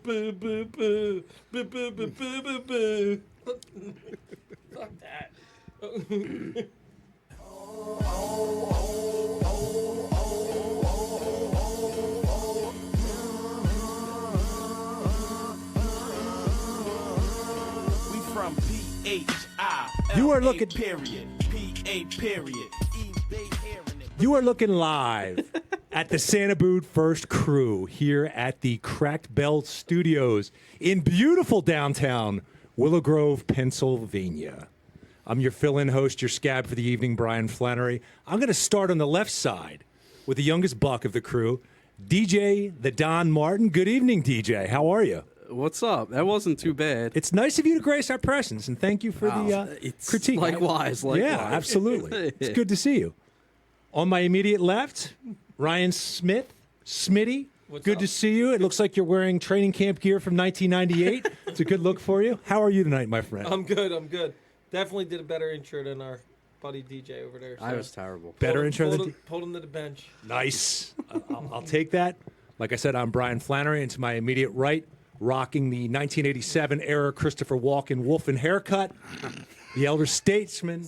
boo, boo, boo, boo, boo, boo, boo, boo, boo. Fuck that. We from P-H-I. You are looking. Period. P-A period. You are looking live at the Santa Boot First Crew here at the Cracked Bell Studios in beautiful downtown Willow Grove, Pennsylvania. I'm your fill-in host, your scab for the evening, Brian Flannery. I'm going to start on the left side with the youngest buck of the crew, DJ the Don Martin. Good evening, DJ. How are you? What's up? That wasn't too bad. It's nice of you to grace our presence, and thank you for the critique. Likewise. Yeah, absolutely. It's good to see you. On my immediate left, Ryan Smith. Smitty, good to see you. It looks like you're wearing training camp gear from 1998. It's a good look for you. How are you tonight, my friend? I'm good. Definitely did a better intro than our buddy DJ over there. So. I was terrible. Better intro than pulled him to the bench. Nice. I'll take that. Like I said, I'm Brian Flannery, and to my immediate right, rocking the 1987 era Christopher Walken Wolfen haircut, the elder statesman,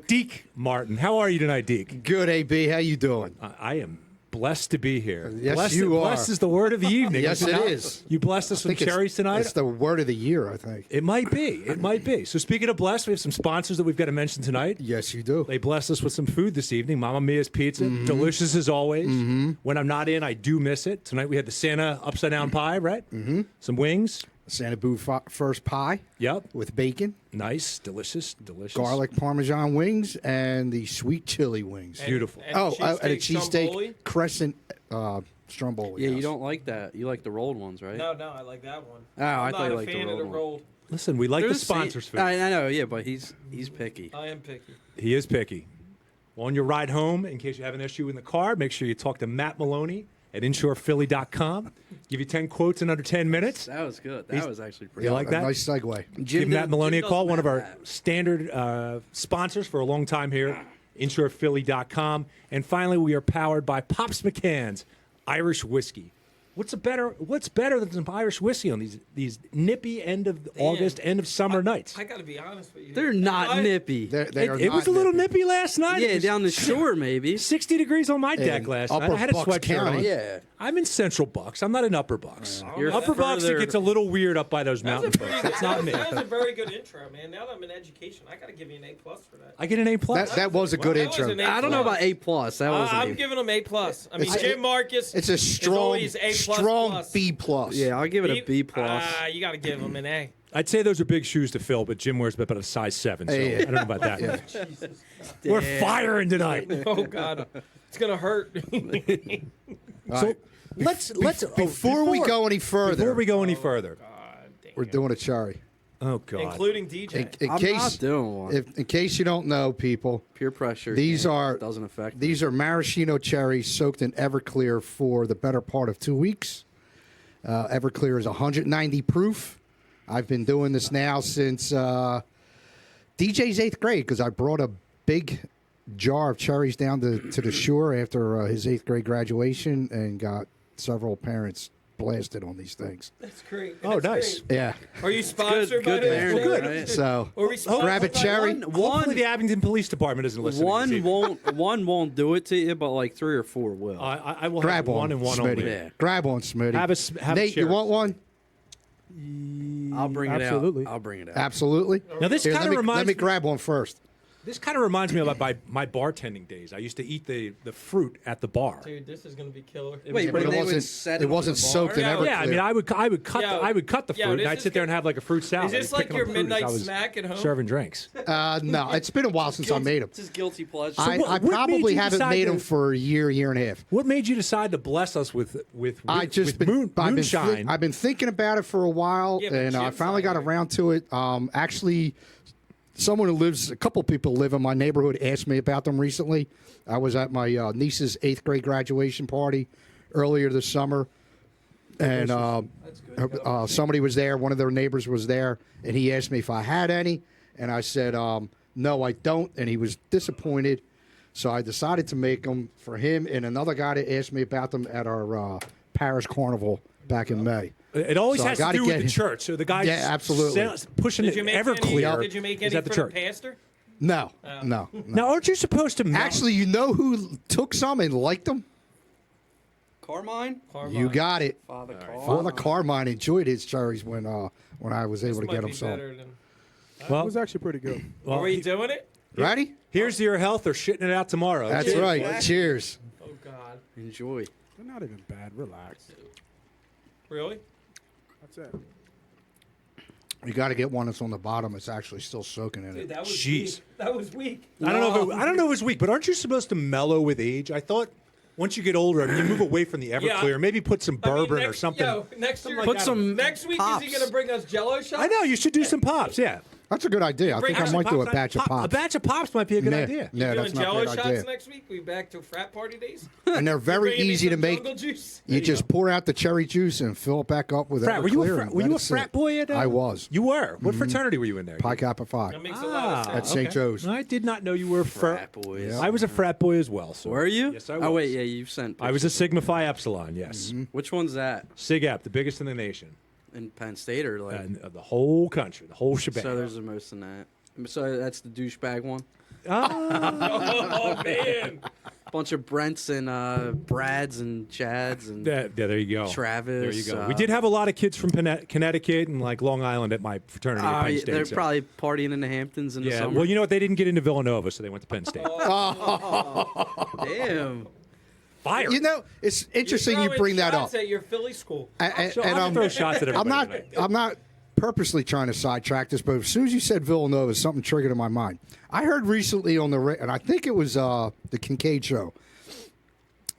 Deke Martin. How are you tonight, Deke? Good, AB. How you doing? I am blessed to be here. Yes, blessed, you are. Blessed is the word of the evening. Yes, it is. You blessed us with cherries tonight? It's the word of the year, I think. It might be. It might be. So speaking of blessed, we have some sponsors that we've got to mention tonight. Yes, you do. They blessed us with some food this evening. Mamma Mia's Pizza. Delicious as always. When I'm not in, I do miss it. Tonight we had the Santa upside-down pie, right? Some wings. Santa Boot First pie. Yep. With bacon. Nice. Delicious. Garlic Parmesan wings and the sweet chili wings. Beautiful. And a cheesesteak crescent stromboli. Yeah, you don't like that. You like the rolled ones, right? No, I like that one. Oh, I thought you liked I'm not a fan of the rolled. Listen, we like the sponsors' food. I know, yeah, but he's picky. I am picky. He is picky. On your ride home, in case you have an issue in the car, make sure you talk to Matt Maloney at insurephilly.com. Give you 10 quotes in under 10 minutes. That was good. That was actually pretty You good. like that? Nice segue. Give Matt Maloney a call, one of our standard sponsors for a long time here, insurephilly.com. And finally, we are powered by Pops McCann's Irish Whiskey. What's better than some Irish whiskey on these nippy end of August, end of summer nights? I got to be honest with you. They're not nippy. It was a little nippy last night. Yeah, down the shore maybe. 60 degrees on my deck last night. I had a sweatshirt on. Yeah. I'm in Central Bucks. I'm not in Upper Bucks. You're Upper Bucks, it gets a little weird up by those mountain folks. That's not me. That was a very good intro, man. Now that I'm in education, I got to give you an A+ for that. I get an A+. That was a good intro. I don't know about A+. That was I'm giving him A+. I mean, Jim Marcus. It's a strong B+. Yeah, I'll give it a B+. You got to give him an A. I'd say those are big shoes to fill, but Jim wears about a size 7, so I don't know about that. Jesus. We're firing tonight. Oh, God. It's going to hurt. So let's Before we go any further, God, we're doing a cherry. Oh, God. Including DJ. I'm not doing one. In case you don't know, people, Peer pressure. Doesn't affect these are maraschino cherries soaked in Everclear for the better part of 2 weeks. Everclear is 190 proof. I've been doing this now since DJ's 8th grade because I brought a big jar of cherries down to the shore after his 8th grade graduation and got several parents blasted on these things. That's great. Oh, nice. Great. Yeah. Are you sponsored by good this? parenting, good. right? So grab a cherry. Hopefully the Abingdon Police Department isn't listening. One won't do it to you, but like 3 or 4 will. I will grab have one and one Smitty. only. Yeah. Grab on, Smitty. Have Nate, a you want one? I'll bring it Absolutely. out. I'll bring it out. Absolutely. Now this kind of reminds Let me grab one first. This kind of reminds me of my bartending days. I used to eat the fruit at the bar. Dude, this is going to be killer. Wait, but but it wasn't soaked in Everclear. Yeah, I mean, I would cut the fruit, and I'd sit there and have like a fruit salad. Is this like your midnight snack at home? Serving drinks. No, it's been a while since I made them. It's his guilty pleasure. I what probably made you haven't decide made to- them for a year and a half. What made you decide to bless us with moonshine? I've been thinking about it for a while, Yeah, but and I Jim's finally not got here. around to it. Actually, a couple people live in my neighborhood asked me about them recently. I was at my niece's 8th grade graduation party earlier this summer, and somebody was there. One of their neighbors was there, and he asked me if I had any, and I said, no, I don't, and he was disappointed. So I decided to make them for him and another guy that asked me about them at our Paris Carnival back in May. It always So I has to gotta do with get the it. church. So the guy absolutely. pushing Did it you make Everclear any? Did you make is any at the for church. the pastor? No. Now, aren't you supposed to Actually, you know who took some and liked them? Carmine? You got it. Father Carmine. Father Carmine enjoyed his cherries when I was able to get them some. It Well, was actually pretty good. Are we doing it? Ready? here's to your health. They're shitting it out tomorrow. That's Cheers. right. Cheers. Oh God. Enjoy. They're not even bad. Relax. Really? That's it. You got to get one that's on the bottom. It's actually still soaking in Dude, it. that was Jeez. weak. That was weak. I don't know. I don't know if it's weak, but aren't you supposed to mellow with age? I thought once you get older, I mean, you move away from the Everclear. Maybe put some bourbon or something. Next year, Put some next week pops. is he gonna bring us Jello shots? I know you should do some pops. Yeah, That's a good idea. I think I might do a batch of A pops. batch of pops might be a good idea. Yeah, Doing that's not Jello a bad shots idea. next week. We back to frat party days. And they're very Bringing me easy to some make. jungle juice. You just pour out the cherry juice and fill it back up with Frat, were you Everclear a, and were let you a it sit. frat boy at? I was. You were. What fraternity were you in there? Pi Kappa Phi That makes a lot of at sense. St. Joe's. I did not know you were a Frat boys. I was a frat boy as well. So. Were you? Yes, I was. Oh, wait, yeah, you sent I was a Sigma Phi Epsilon. Yes, Which one's that? Sig Ep, the biggest in the nation, In Penn State or like? and the whole country, the whole shebang. So there's the most in that. So that's the douchebag one? Oh man. Bunch of Brents and Brads and Chads and Yeah, there you go. Travis. There you go. We did have a lot of kids from Connecticut and like Long Island at my fraternity at Penn State. they're so- probably partying in the Hamptons in the yeah. summer. Well, you know what? They didn't get into Villanova, so they went to Penn State. Damn. Fire. You know, it's interesting you bring that up. At your Philly school. And, So and I'll I'm, throw shots at I'm everybody. not. tonight. I'm not purposely trying to sidetrack this, but as soon as you said Villanova, something triggered in my mind. I heard recently on the and I think it was the Kincaid show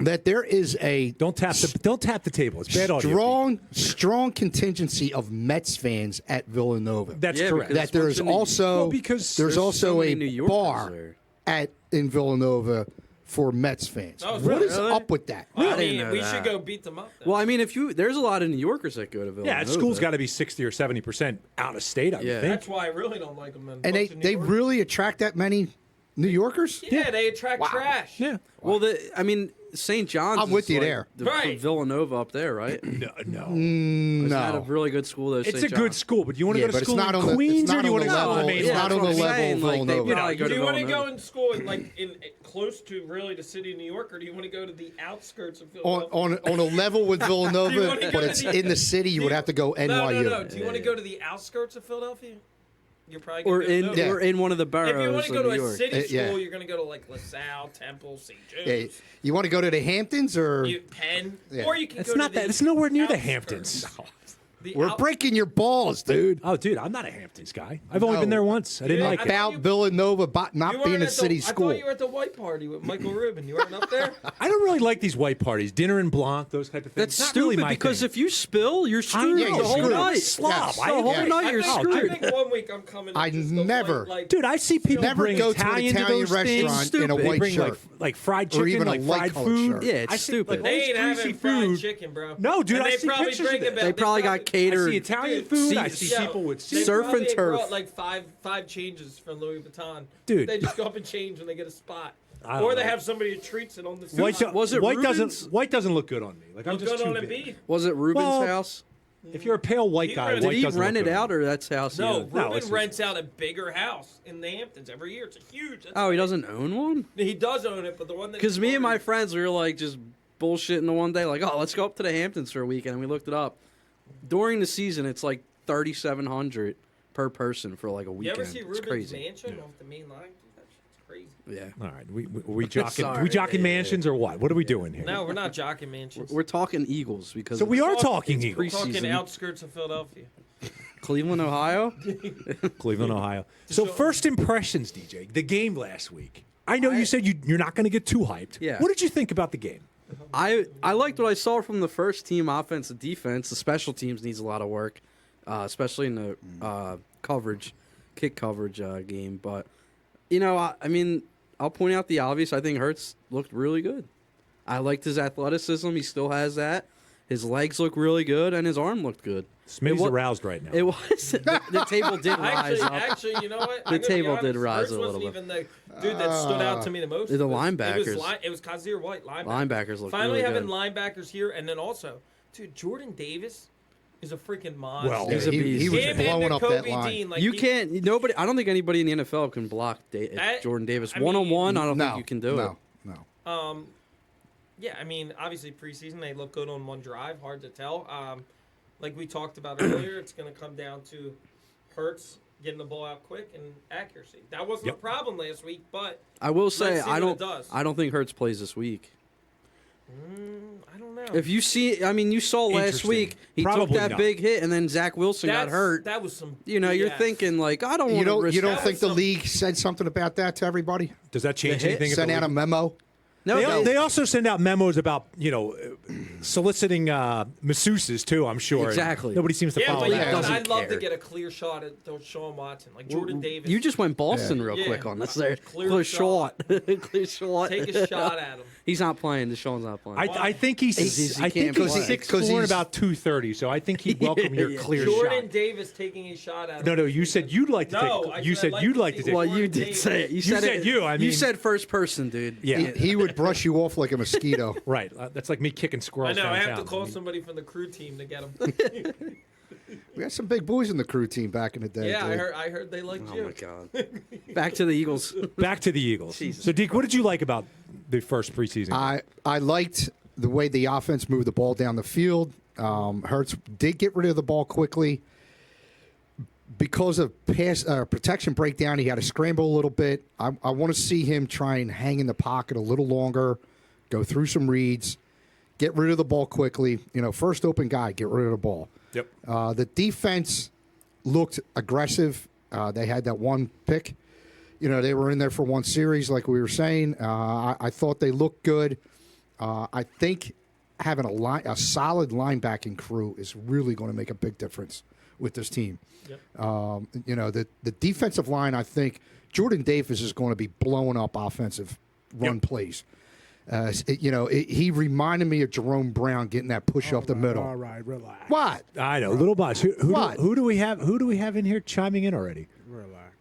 that there is a Don't tap the table. It's bad audio. strong contingency of Mets fans at Villanova. That's Yeah, correct. because- That there is Well, also because there's so also many a New Yorkers bar there. in Villanova for Mets fans. Oh, What is really? up with that? I I didn't mean, know we that. should go beat them up. Then. Well, I mean, there's a lot of New Yorkers that go to Villanova. Yeah, school's got to be 60 or 70% out of state. I would Yeah. think. That's why I really don't like them. And they really attract that many New Yorkers? Yeah, they attract trash. Yeah. Well, St. John's. I'm with is you like there. The Right. Villanova up there, right? No. Isn't that a No. really good school though? It's St. a good John's? school, but you want to Yeah, go but to it's school not in on the- Queens, it's or not do you on want to the go to level- the main? it's Yeah, not that's on what the I'm level saying, of like, they Villanova. probably go Do to you want to Villanova. go in school in close to really the city of New York, or do you want to go to the outskirts of On, Philadelphia? on a level with Do you Villanova, wanna go but to it's the- in the city, you would have to go NYU. No. Do you want to go to the outskirts of Philadelphia? You're probably Or gonna go to Yeah. or in one of the If you want boroughs to of go to New a York. city school, yeah. you're going to go to like LaSalle, Temple, St. Yeah, Joe's, you want to go to the Hamptons or Penn, Yeah. or you can It's go not to the that. It's nowhere near the outskirts. Hamptons. The we're out- breaking your balls, dude. Oh, dude, I'm not a Hamptons guy. I've only No. been there once. I didn't Yeah, like I it. thought About you- Villanova You not weren't being a at city I school. thought you were at the white party with Michael Rubin. You weren't up there? I don't really like these white parties, dinner and blanc, those type of things. That's Not stupid really my because thing. if you spill, you're screwed yeah, the you're whole screwed. night. Slob. Yes. The whole Yeah. night you're I screwed. think 1 week I'm coming. I just to never- like, Dude, I see people Never bring go to an Italian Italian to those things. restaurant in a They white bring shirt. like fried Or chicken, even a like light fried colored food. shirt. Yeah, it's I see, stupid. Like, they all ain't this having greasy fried food. chicken, bro. No, dude, And I they see probably pictures of bring that. about- They probably got I catered. see Italian Dude, food. see- I see people with They Surf probably and turf. brought like five changes from Louis Vuitton. Dude. They just go up and change when they get a spot. I don't Or they know. have somebody who treats it on the White, spot. Was it white Reuben's? doesn't look good on me. Like I'm Look just good too on big. Embiid. Was it Ruben's Well, house? If you're a pale white He guy, rented- white Did he doesn't rent look it good on out me. or that's house? No, he owned? Ruben it's- rents out a bigger house in the Hamptons every year. It's a huge. That's Oh, he doesn't own one? He does own it, but the one that Because me and my friends, we were like just bullshitting the one day, like, oh, let's go up to the Hamptons for a weekend. And we looked it up. During the season, it's like $3,700 per person for like a You weekend. ever see It's Ruben's mansion? mansion off the main line? Dude, that shit's crazy. Yeah. All right, we jocking, Sorry. we jocking mansions or what? What are we doing here? No, we're not jocking mansions. We're talking Eagles because So we are Talk- talking it's Eagles. Talking preseason. outskirts of Philadelphia. Cleveland, Ohio. Cleveland, Ohio. So Deshaun- first impressions, DJ. The game last week. I know you said you're not going to get too hyped. Yeah. What did you think about the game? I liked what I saw from the first team offense and defense. The special teams needs a lot of work, especially in the coverage, kick coverage game. But you know, I mean, I'll point out the obvious. I think Hurts looked really good. I liked his athleticism. He still has that. His legs look really good, and his arm looked good. Smitty's It wa- aroused right now. It was the table did rise up. Actually, you know what? The table did rise a little wasn't bit. even the dude that stood out to me the most. The It was linebackers. It was Kazir White, linebackers. Linebackers look Finally really having good. linebackers here, and then also, dude, Jordan Davis is a freaking monster. Well, He's a beast. he was Him blowing and up that Kobe line. Dean, like You he- can't. Nobody. I don't think anybody in the NFL can block That- Jordan Davis I mean, 1-on-1. I don't no, think you can do it. No. Yeah, I mean, obviously preseason they look good on one drive. Hard to tell. Like we talked about earlier, it's going to come down to Hurts getting the ball out quick and accuracy. That wasn't a problem last week, but I will say Let's see I what it don't. does. I don't think Hurts plays this week. I don't know. If you see, I mean, you saw last Interesting. week he Probably took that not. big hit, and then Zach Wilson got hurt. That was some. You know, you're BS. thinking like, I don't You want to don't. risk. You don't That think was the some- league said something about that to everybody? Does that change hit anything? if Send the out a league- memo. No, They also send out memos about, soliciting masseuses, too, I'm sure. Exactly. Nobody seems to Yeah, follow but that. doesn't I'd love to care. get a clear shot at Deshaun Watson, like Jordan Davis. You just went Boston real Yeah. quick on this there. Clear Clear shot. shot. Clear shot. take a shot at him. He's not playing. Deshaun's not playing. I think he's He I think can't he's play. 6'4" and he's- about 230, so I think he'd welcome your Yeah. clear Jordan shot. Davis taking a shot at him. No, you said you'd like to No, take. I You said said I'd like you'd to like to see take. well, you Jordan did Davis. say it. You said it. you, I you mean- said first person, dude. Yeah, He would brush you off like a mosquito. right. That's like me kicking I squirrels know. I downtown. have to call mean, somebody from the crew team to get him. We had some big boys in the crew team back in the day. Yeah, dude. I heard they liked Oh you. my god. Back to the Eagles. Back to the Eagles. Jesus So, Deke, what did you like about the first preseason? I liked the way the offense moved the ball down the field. Hurts did get rid of the ball quickly. Because of pass protection breakdown, he had to scramble a little bit. I want to see him try and hang in the pocket a little longer, go through some reads, get rid of the ball quickly. First open guy, get rid of the ball. Yep. The defense looked aggressive. They had that one pick. They were in there for one series, like we were saying. I thought they looked good. I think having a solid linebacking crew is really going to make a big difference with this team. Yep. The defensive line, I think Jordan Davis is going to be blowing up offensive run plays. He reminded me of Jerome Brown getting that push up the middle. All right, relax. What? I know, little boss. What? Who do we have? Who do we have in here chiming in already? Relax.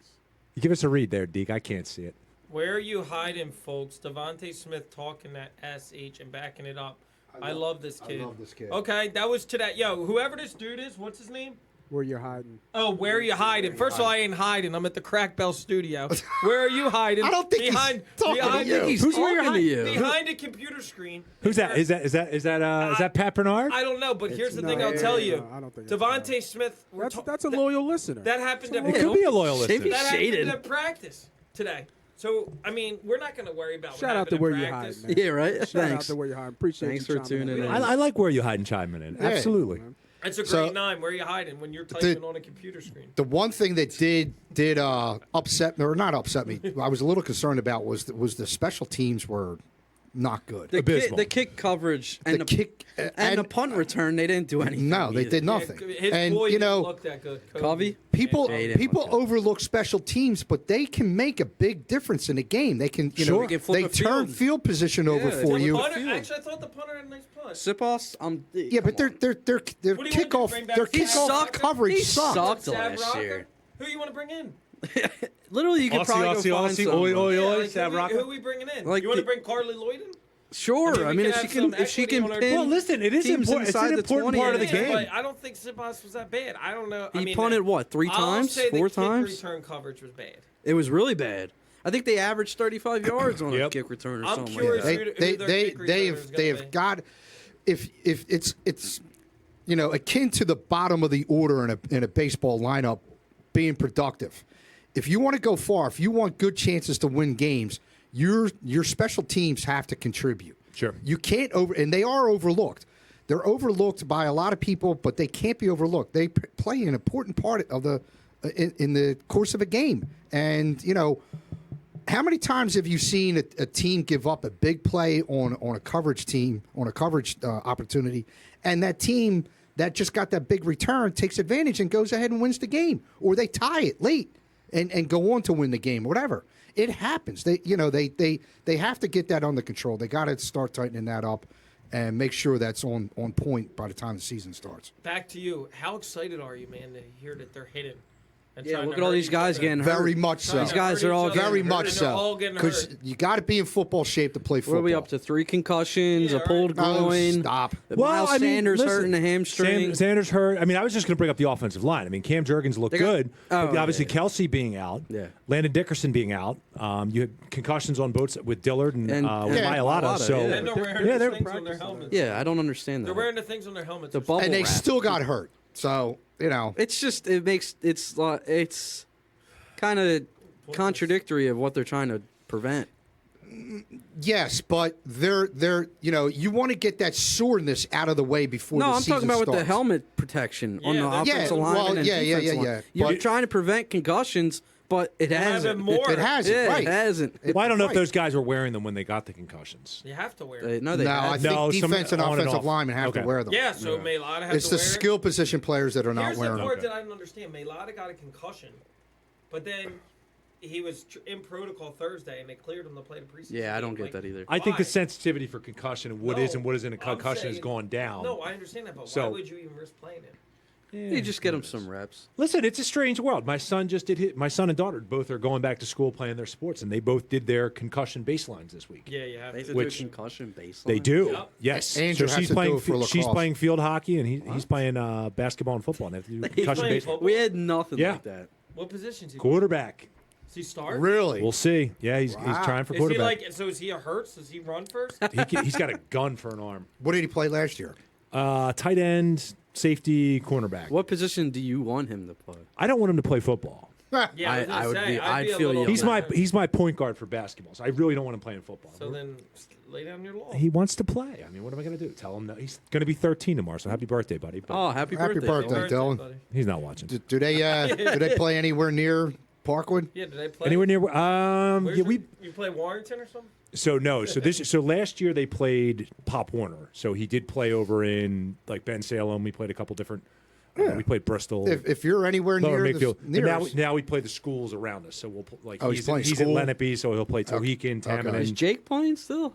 You give us a read there, Deke. I can't see it. Where are you hiding, folks? Devontae Smith talking that SH and backing it up. I love this kid. I love this kid. Okay, that was today. Yo, whoever this dude is, what's his name? Where you're hiding? Oh, where are you hiding? First of all, I ain't hiding. I'm at the Crack Bell studio. Where are you hiding? I don't think he's behind, talking to behind, you. He's Who's where you're talking to you. behind a computer screen. Who's that? Is that Pat Bernard? I don't know, but here's the no, thing I'll yeah, tell yeah, you. no, I don't think that's Devontae Smith. we're That's a loyal listener. That happened It at could be a loyal Maybe listener. that happened shaded. at practice today. So I mean, we're not going to worry about. Shout what out to happened where at you're practice. hiding, man. Yeah, right. Shout out Thanks. to where you're hiding. Appreciate Thanks you for chiming tuning in. I like where you hide and chiming in. Absolutely. That's a great So- nine. Where are you hiding when you're typing on a computer screen? The one thing that did upset me, or not upset me, I was a little concerned about was the special teams were not good. Abysmal. The kick coverage and The kick and the punt return, they didn't do anything. No, they either. did nothing. His And boy you didn't know, look that good. Covey? people Yeah, he didn't people look good. overlook special teams, but they can make a big difference in a game. They can, Sure. They can flip they a turn field. field position over they for flip a you. field. Punter, actually, I thought the punter had a nice punt. Sipos, Yeah, but their What do you want to do, kickoff bring back their He kickoff sucked. coverage He sucked. sucked Sav last Rocker? year. Who you want to bring in? Literally, you could probably go find someone. Yeah, like, Sav who Rocker. we bringing in? Like you want to the- bring Carly Lloyd in? Sure. I mean, we if can she have can, some if she equity can on our pin. team. Well, listen, it is teams important. It's inside an the important 20 part of the Yeah, game. but I don't think Sipos was that bad. I don't know. I He mean, punted what, 3 I'll times, say 4 the times? kick return coverage was bad. It was really bad. I think they averaged 35 yards on a Yep. kick return or I'm something curious like who that. their kick returner is gonna they be. have got if it's akin to the bottom of the order in a baseball lineup being productive. If you want to go far, if you want good chances to win games, your special teams have to contribute. Sure. You can't and they are overlooked. They're overlooked by a lot of people, but they can't be overlooked. They play an important part of in the course of a game. And how many times have you seen a team give up a big play on a coverage opportunity, and that team that just got that big return takes advantage and goes ahead and wins the game, or they tie it late and go on to win the game, or whatever. It happens. They have to get that under control. They got to start tightening that up and make sure that's on point by the time the season starts. Back to you. How excited are you, man, to hear that they're hitting? and Yeah, trying look to at all hurt these each guys other. getting hurt. Very much so. These guys are all Very getting much and they're all so. getting Because hurt. you got to be in football shape to play What football. are we up to? 3 concussions, Yeah, a pulled right. Oh, groin. stop. Miles Sanders hurting the hamstring. Sanders hurt. I mean, I was just going to bring up the offensive line. I mean, Cam Jurgens looked They got- good, but Oh, obviously yeah. Kelsey being out, Yeah. Landon Dickerson being out. You had concussions on both with Dillard and And Mailata. Mailata, So yeah. And they're wearing yeah, the they're things on their helmets. Yeah, I don't understand They're that. wearing the things on their helmets. The or bubble something. And they wrap. still got hurt. So, it's it's kind of contradictory of what they're trying to prevent. yes, but you want to get that soreness out of the way before No, the I'm season talking about with the starts. helmet protection on Yeah, the that's- offensive Yeah, line well, and yeah, yeah, defensive yeah, line. yeah. You're But- trying to prevent concussions, but it They're hasn't. having more. It hasn't, Yeah, right. it hasn't. well, I don't know if Right. those guys were wearing them when they got the concussions. You have to wear They, it. no, they No, I haven't. think No, some defense and on and offensive off. linemen have Okay. to wear them. Yeah, so Mailata has It's to the wear it. skill position players that are not Here's wearing the them. part that I don't understand. Mailata got a concussion, but then he was in protocol Thursday, and they cleared him to play the preseason. Yeah, I don't game. get that either. I think the Why? sensitivity for concussion and what is and what isn't a I'm concussion has saying- gone down. No, I understand that, but So- why would you even risk playing it? You just get them some reps. Listen, it's a strange world. My son just did hit. My son and daughter both are going back to school playing their sports, and they both did their concussion baselines this week. Yeah, you have They have to. to Which- do a concussion baseline. They do. Yep. Yes. Andrew so has she's to do playing. it for She's lacrosse. playing field hockey, and he's playing basketball and football. And they have to do concussion playing baseball. football? We had nothing Yeah. like that. What position is he? Quarterback. Does he start? Really? We'll see. Yeah, he's Wow. trying for Is he quarterback. like? So is he a Hurts? Does he run first? He's got a gun for an arm. What did he play last year? Tight end, safety, cornerback. What position do you want him to play? I don't want him to play football. Yeah, I- was gonna I would say, be- I'd I'd be a feel little you. He's my point guard for basketball, so I really don't want him playing football. So then, lay down your law. He wants to play. I mean, what am I going to do? Tell him that he's going to be 13 tomorrow. So happy birthday, buddy. But Oh, happy Happy birthday! birthday. Dylan. Dylan. buddy. he's not watching. Do they play anywhere near Parkwood? Yeah, did they play? Anywhere near? Where's Yeah, the- you play Warrington or something? So no. So last year they played Pop Warner. So he did play over in like Ben Salem. We played a couple different. We played Bristol. If you're anywhere Lower near Midfield. the And near now we play the schools around us. So we'll like Oh, he's playing he's school? at Lenape, so he'll play Tohickon, Tamanin. Is Jake playing still?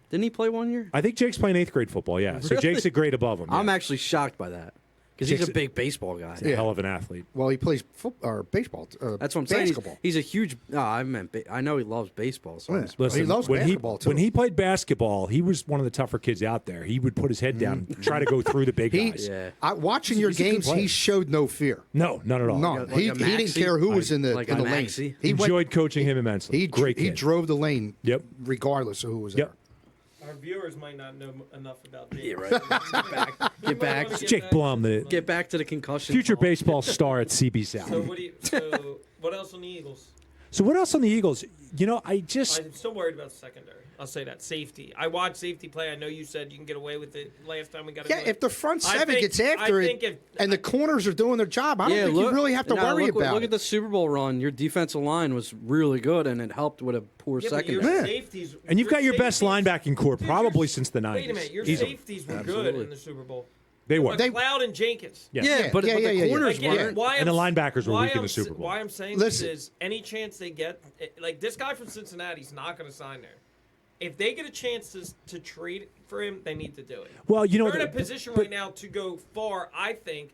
Didn't he play one year? I think Jake's playing 8th grade football. Yeah. So Really? Jake's a grade above him. I'm yeah. actually shocked by that because he's Jake's- a big baseball guy. He's a hell of an athlete. well, he plays football or baseball. That's what I'm saying. Basketball. He's a huge. No, I meant. I know he loves baseball. So Yeah. Listen, he loves when basketball too. when he played basketball, he was one of the tougher kids out there. He would put his head down, and try to go through the big He- guys. Yeah. Watching your he's a good games, player. he showed no fear. No, none at all. No, Like a he didn't maxi? care who was in the Like in a the lane. maxi? He Enjoyed coaching him immensely. He Great he kid. drove the lane. Yep. Regardless of who was Yep. Our viewers might not know enough about Jake. Yeah, right. Get back. Jake Blum, the Get back to the concussion. future talk. baseball star at CB South. So what else on the Eagles? So what else on the Eagles? You know, I I'm just still worried about secondary. I'll say that safety. I watched safety play. I know you said you can get away with it last time we got. Yeah, if the front I seven think- gets after I it think if- and the corners are doing their job, I don't think you really have to worry about Look it. at the Super Bowl run. Your defensive line was really good, and it helped with a poor Yeah, but your secondary. Yeah. safeties, and you've got your best safeties- linebacking core Dude, probably your- since the 90s. Wait a minute, your Easily. safeties were Absolutely. good in the Super Bowl. They were. McLeod and Jenkins. Yes. Yeah, but, Yeah, but yeah, the yeah, yeah. corners Again, weren't. why And the I'm- linebackers were why weak in I'm the s- Super Bowl. Why I'm saying Listen. this is any chance they get, like this guy from Cincinnati's not going to sign there. If they get a chance to trade for him, they need to do it. Well, you know, They're in a but- position but- right now to go far. I think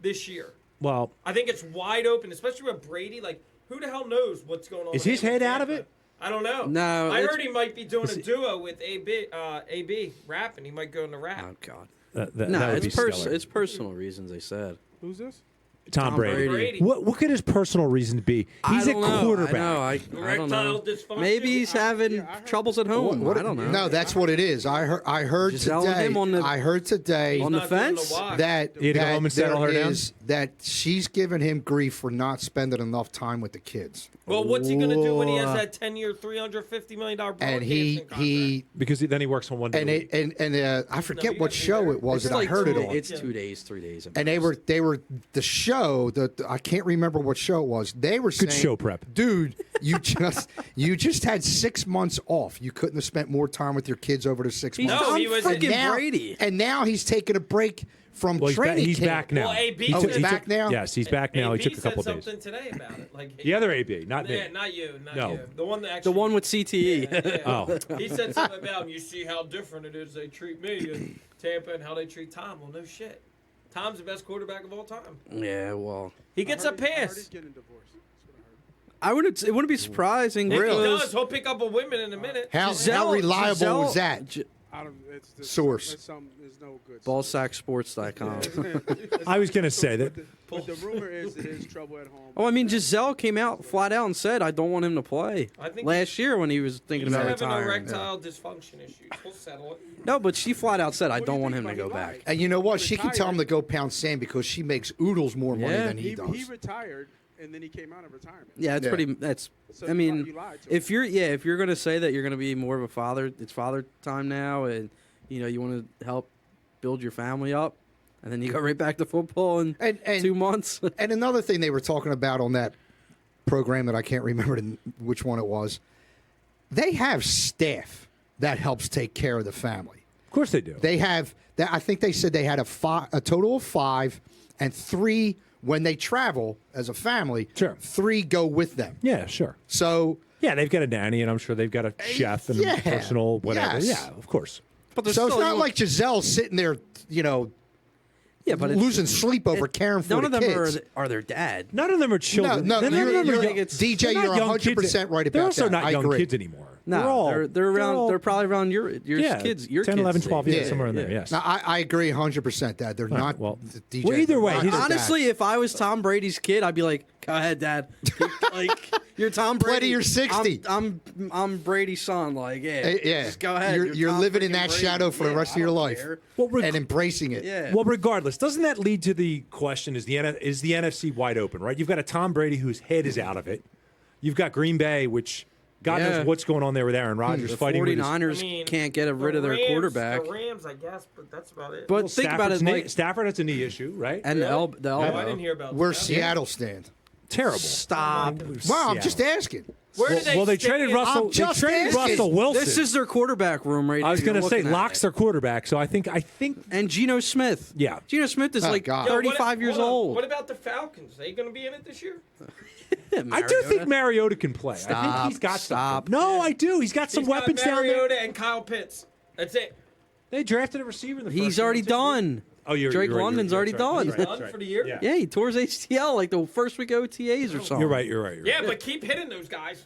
this year. Well, I think it's wide open, especially with Brady. Like, who the hell knows what's going on? Is with his him in head out of Tampa? it? I don't know. No, I it's- heard he might be doing a duo with AB rapping. He might go into rap. Oh God. that No, would be it's stellar. it's personal reasons. They said. Who's this? Tom Tom Brady. Brady. What could his personal reason be? He's I a don't know. quarterback. I know. I don't know. Erectile dysfunction? Maybe he's having troubles at home. I don't know. No, that's what it is. I heard Giselle and today. him on the- I heard today on the Not doing fence? wash. that He had to go home and settle her down? that she's giving him grief for not spending enough time with the kids. Well, what's he going to do when he has that 10-year, $350 million broadcasting And he Because then he works on one day. and a it, week. and I forget you what gotta be show there. it was It's that I like heard it 2 on. It's 2 days, 3 days. And they were the show that I can't remember what show it was. They were Good saying, show prep. dude. You just had 6 months off. You couldn't have spent more time with your kids over the 6 months. No, Tom he was- And freaking now, Brady. And now he's taking a break from Well, training. he's camp. back now. Well, AB He said- took- he's he back took- now? Yes, he's back now. He AB took a couple said days. something today about it. Like The other AB, not me. Yeah, not you, not No. you. The one that The actually. one with CTE. Yeah. Oh. He said something about him. You see how different it is they treat me in Tampa and how they treat Tom. Well, no shit. Tom's the best quarterback of all time. Yeah, well, He gets a I heard pass. he's getting divorced. That's what I heard. I wouldn't. It wouldn't be surprising. If he because does, he'll pick up a women in a minute. How Giselle- reliable Giselle- is that? I don't. It's the Source. There's no good. Ballsacksports.com. I was gonna say that. But the rumor is it is trouble at home. Oh, I mean, Giselle came out flat out and said, "I don't want him to play." I think Last year when he was thinking He's about having retiring. erectile dysfunction issues. We'll settle it. No, but she flat out said, "I What do don't you want think him to about go he back." lied? And you know what? She can tell him to Retired. go pound sand because she makes oodles more money Yeah. than he He does. retired and then he came out of retirement. Yeah, it's Yeah. pretty. That's. So I he mean, lied to if you're gonna say that you're gonna be more of a father, it's father time now, and you want to help build your family up, and then you go right back to football in And 2 months. And another thing they were talking about on that program that I can't remember which one it was, they have staff that helps take care of the family. Of course they do. They have that. I think they said they had a total of 5, and 3 when they travel as a family. Sure. 3 go with them. Yeah, sure. So Yeah, they've got a nanny, and I'm sure they've got a chef and yeah. a personal whatever. Yes. Yeah, of course. But there's so it's still- not like Giselle sitting there, yeah, but it's- losing sleep over caring for none the of them kids. are their dad. None of them are children. No, None you're- of them are you're- young- DJ, they're not you're young 100% kids. right They're about also that. not I young agree. kids anymore. No, they're around. all- They're probably around your yeah, kids. Your 10, kids' 11, 12, age. yeah, somewhere in there. Yes. Now, I agree 100% that they're not. well- DJ, well, either way, not he's- his dad. Honestly, if I was Tom Brady's kid, I'd be like, "Go ahead, Dad. Like you're Tom Brady. Play till you're 60. I'm Brady's son. Like, yeah, Yeah, just go ahead. You're Tom living in freaking that Brady. shadow for the Yeah, rest I of your don't life care. Well, and embracing it. Yeah. Well, regardless, doesn't that lead to the question: is the NFC wide open? Right? You've got a Tom Brady whose head is out of it. You've got Green Bay, which God Yeah. knows what's going on there with Aaron Rodgers The fighting with his. 49ers can't get rid of their quarterback. The Rams, I guess, but that's about it. But think about it, like, Stafford has a knee issue, right? and the Really? the Oh, I elbow. didn't hear about Where that. Seattle stand? Terrible. Stop. Wow, I'm just asking. Where did Well, they stay traded in- Russell. I'm They just traded asking. Russell Wilson. This is their quarterback room right I was going to say Locke's their quarterback, so I think and Geno Smith. Yeah. Geno Smith is Oh, like God. Yo, what- 35 years hold on. old. What about the Falcons? Are they going to be in it this year? I do think Mariota can play. I think he's got Stop. something. No, I do. He's got some He's got weapons down there. Mariota and Kyle Pitts. That's it. They drafted a receiver in the first He's round, already too. done. Oh, Drake London's already done. He's done for the year? Yeah. Yeah, he tore his ACL like the first week of OTAs or something. You're right. You're right. Yeah, but keep hitting those guys.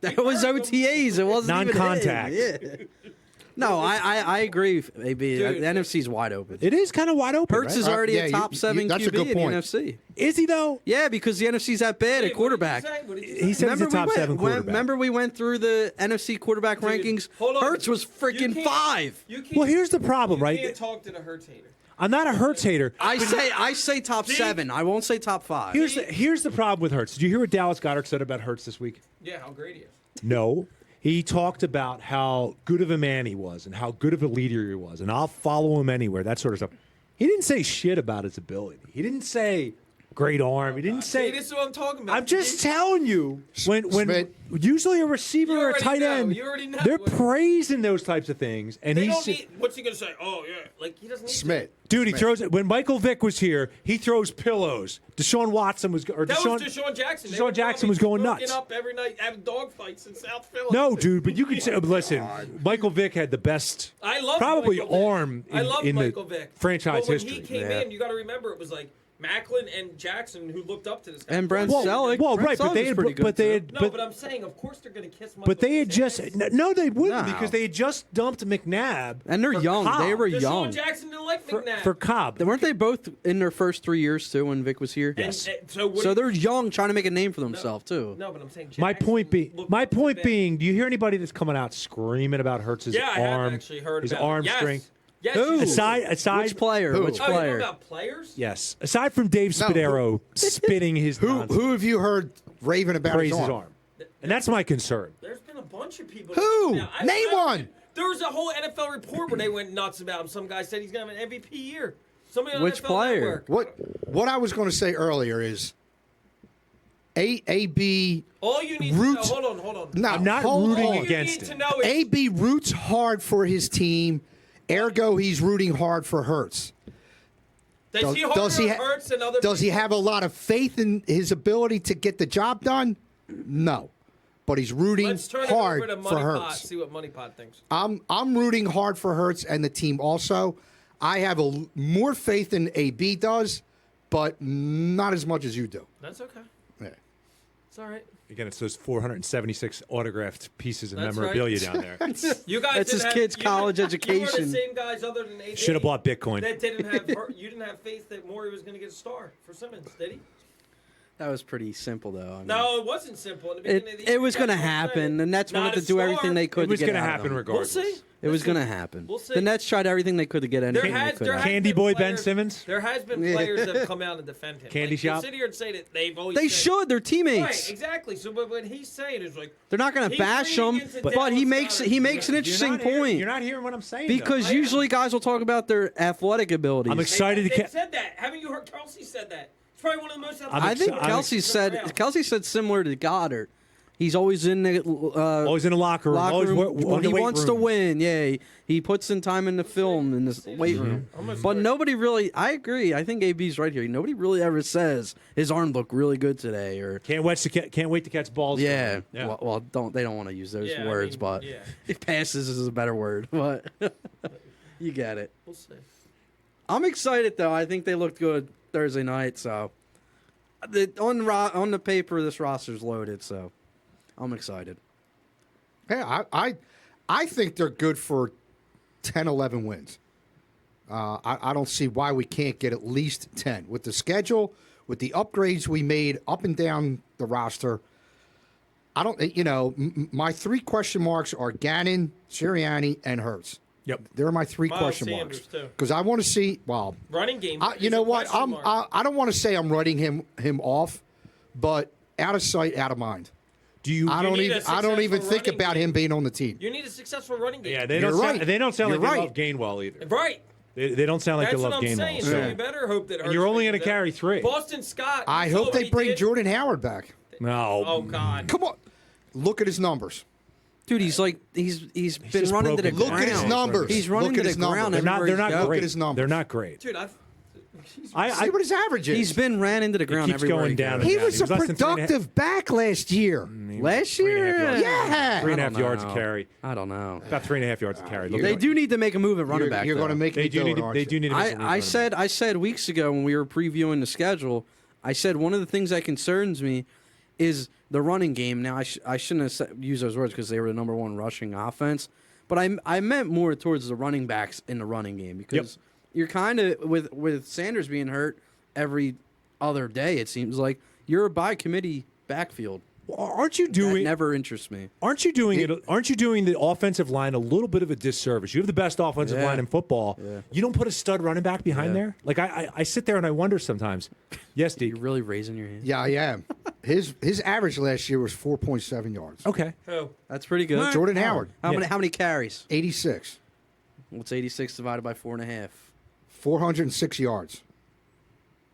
That was OTAs. It wasn't even Non-contact. hitting. Yeah. No, I agree. AB, Dude. the NFC's wide open. It is kind of wide open. Hurts right? is already Yeah, a top 7 that's a QB good in point. the NFC. Is he though? Yeah, because the NFC's that bad Wait, at quarterback. What did you say? He said he's a top 7 quarterback. Remember we went through the NFC quarterback Dude, rankings? hold on. Hurts was You freaking can't- 5. You can't, Well, here's the problem, you right? can't talk to the Hurts hater. I'm not a Hurts hater. I say top 7. I won't say top 5. Here's the problem with Hurts. Did you hear what Dallas Goedert said about Hurts this week? Yeah, how great he is. No. He talked about how good of a man he was and how good of a leader he was, and I'll follow him anywhere, that sort of stuff. He didn't say shit about his ability. He didn't say great arm. He didn't say. See, this is what I'm talking about. I'm just telling you, when Smith. usually a receiver You or a already tight know. end, You already know. they're praising those types of things, and They he's don't need, what's he going to say? Oh, yeah. Like, he doesn't need Smith. dude. He throws it when Michael Vick was here. He throws pillows. Deshaun Watson was or That Deshaun. was Deshaun Jackson. They Deshaun were Jackson probably was going hooking nuts. up every night having dog fights in South Philly. No, dude, but you could say, listen, Michael Vick had the best, I love probably Michael Vick. arm I in, love in Michael the Vick. franchise but when history. he came in, you got to remember it was like Macklin and Jackson who looked up to this guy. And Brent Well, Selleck. well, Brent right, but Selleck they was had, pretty good, but they too. had, No, but I'm saying, of course they're going to kiss Michael but they had Vick's just ass. no, they wouldn't No. because they had just dumped McNabb, And they're for young. Cobb. They were Deshaun young. Jackson didn't like for, McNabb. for Cobb. Weren't they both in their first 3 years too when Vic was here? Yes. So, what So do they're young, trying to make a name for themselves too. no, but I'm saying My Jackson point being, looked my up to point Vick. being, do you hear anybody that's coming out screaming about Hurts' Yeah, I have arm, actually heard his about it. arm Yes. strength? Yes, Who? you do. Aside, Which player? Who? Which Oh, you know player? about players? yes. Aside from Dave No, Spadaro spitting his nonsense, Who have you heard raving about praise his his arm? arm, and that's my concern. There's been a bunch of people. Who? Now, Name one. There was a whole NFL report where they went nuts about him. Some guy said he's going to have an MVP year. Somebody on Which NFL player? Network. What I was going to say earlier is AB All you need Roots- to know. Hold on. No, I'm not hold rooting All on. you against need to him. know is AB roots hard for his team, ergo he's rooting hard for Hurts. does he Hurts and other does he people? have a lot of faith in his ability to get the job done? No, but he's rooting Let's turn hard it over to for Money Pot. Hurts. See what Money Pot thinks. I'm rooting hard for Hurts and the team also. I have more faith in AB does, but not as much as you do. That's okay. Yeah. It's all right. Again, it's those 476 autographed pieces of That's memorabilia right. down there. You guys That's didn't his have- kid's you college You were education. the same guys other than AJ. Should have bought Bitcoin. That didn't have. You didn't have faith that Morey was going to get a star for Simmons, did he? That was pretty simple, though. I mean, No, it wasn't simple. In the beginning of the it year, was you going to guys were happen. saying, The Nets not wanted a to do star. everything they could It was to get going to out of happen him. regardless. We'll see. It was Listen, going to happen. We'll see. The Nets tried everything they could to get anything There they has, could. there out of has him. Candy been boy Ben players- Simmons? There has been Yeah. players that have come out and defend him. Candy like, you'll shop? sit here and say that they've always They said- should. They're teammates. Right, exactly. So what he's saying is like They're not going to he's bash leaning him, into but Dallas he makes Goddard. he makes an You're interesting not hearing- point You're not hearing what I'm saying. because though. usually guys will talk about their athletic abilities. I'm excited They to. said that. Haven't you heard Kelsey said that? It's probably one of the most. I think I'm Kelsey said similar to Goddard. He's always in the always in the locker room. Always when in the he weight wants to room. win. Yeah, he puts in time in the film in the weight room. But nobody really. I agree. I think AB's right here. Nobody really ever says his arm looked really good today, or Can't wait to catch balls. from yeah. him. Yeah. Well, they don't want to use those Yeah, I words, mean, but yeah. if passes is a better word. But you get it. We'll see. I'm excited though. I think they looked good Thursday night. So on the paper, this roster's loaded. So I'm excited. Yeah, I think they're good for 10, 11 wins. I don't see why we can't get at least 10. With the schedule, with the upgrades we made up and down the roster, I don't, my three question marks are Gannon, Sirianni, and Hurts. Yep. They're my three Miles question Sanders, marks. too. Because I want to see, Running game. you is know a what? question mark. I don't want to say I'm writing him off, but out of sight, out of mind. Do you? I don't need a even successful think running about game. him being on the team. You need a successful running game. Yeah, they You're don't. right. They don't sound You're like they right. love Gainwell either. Right. They don't sound like That's they what love I'm Gainwell. saying. So. So you better hope that. And you're only going to figures out. carry 3. Boston Scott. I you saw hope what they he bring did? Jordan Howard back. No. Oh God. Come on, look at his numbers. Dude, he's been just running to the broken. ground. Look at his numbers. He's running Look to at the his numbers. ground. They're not. everywhere They're he not goes. great. his numbers. They're not great. Dude, See what his average is. He's been ran into the ground keeps everywhere going he down goes. and He down. was He a was less than 3.5 productive back last year. Last year? Yeah. 3.5 yards a know. carry. I don't know. About 3.5 yards a carry. Look They at do need to make a move at running back. You're though. going to make They me do do need. it, aren't They you? do need to. Make some I said weeks ago when we were previewing the schedule, I said one of the things that concerns me is the running game. Now I shouldn't have used those words because they were the number 1 rushing offense, but I meant more towards the running backs in the running game because you're kind of with Sanders being hurt every other day. It seems like you're a by committee backfield. Aren't you That doing? never interests me. Aren't you doing it? Aren't you doing the offensive line a little bit of a disservice? You have the best offensive Yeah. line in football. Yeah. You don't put a stud running back behind Yeah. there. Like I sit there and I wonder sometimes. Yes, Deke. You're really raising your hand. Yeah, I am. His average last year was 4.7 yards. Okay. who? That's pretty good. Jordan Howard, How Yeah. many carries? 86, What's 86 divided by 4.5? 406 yards.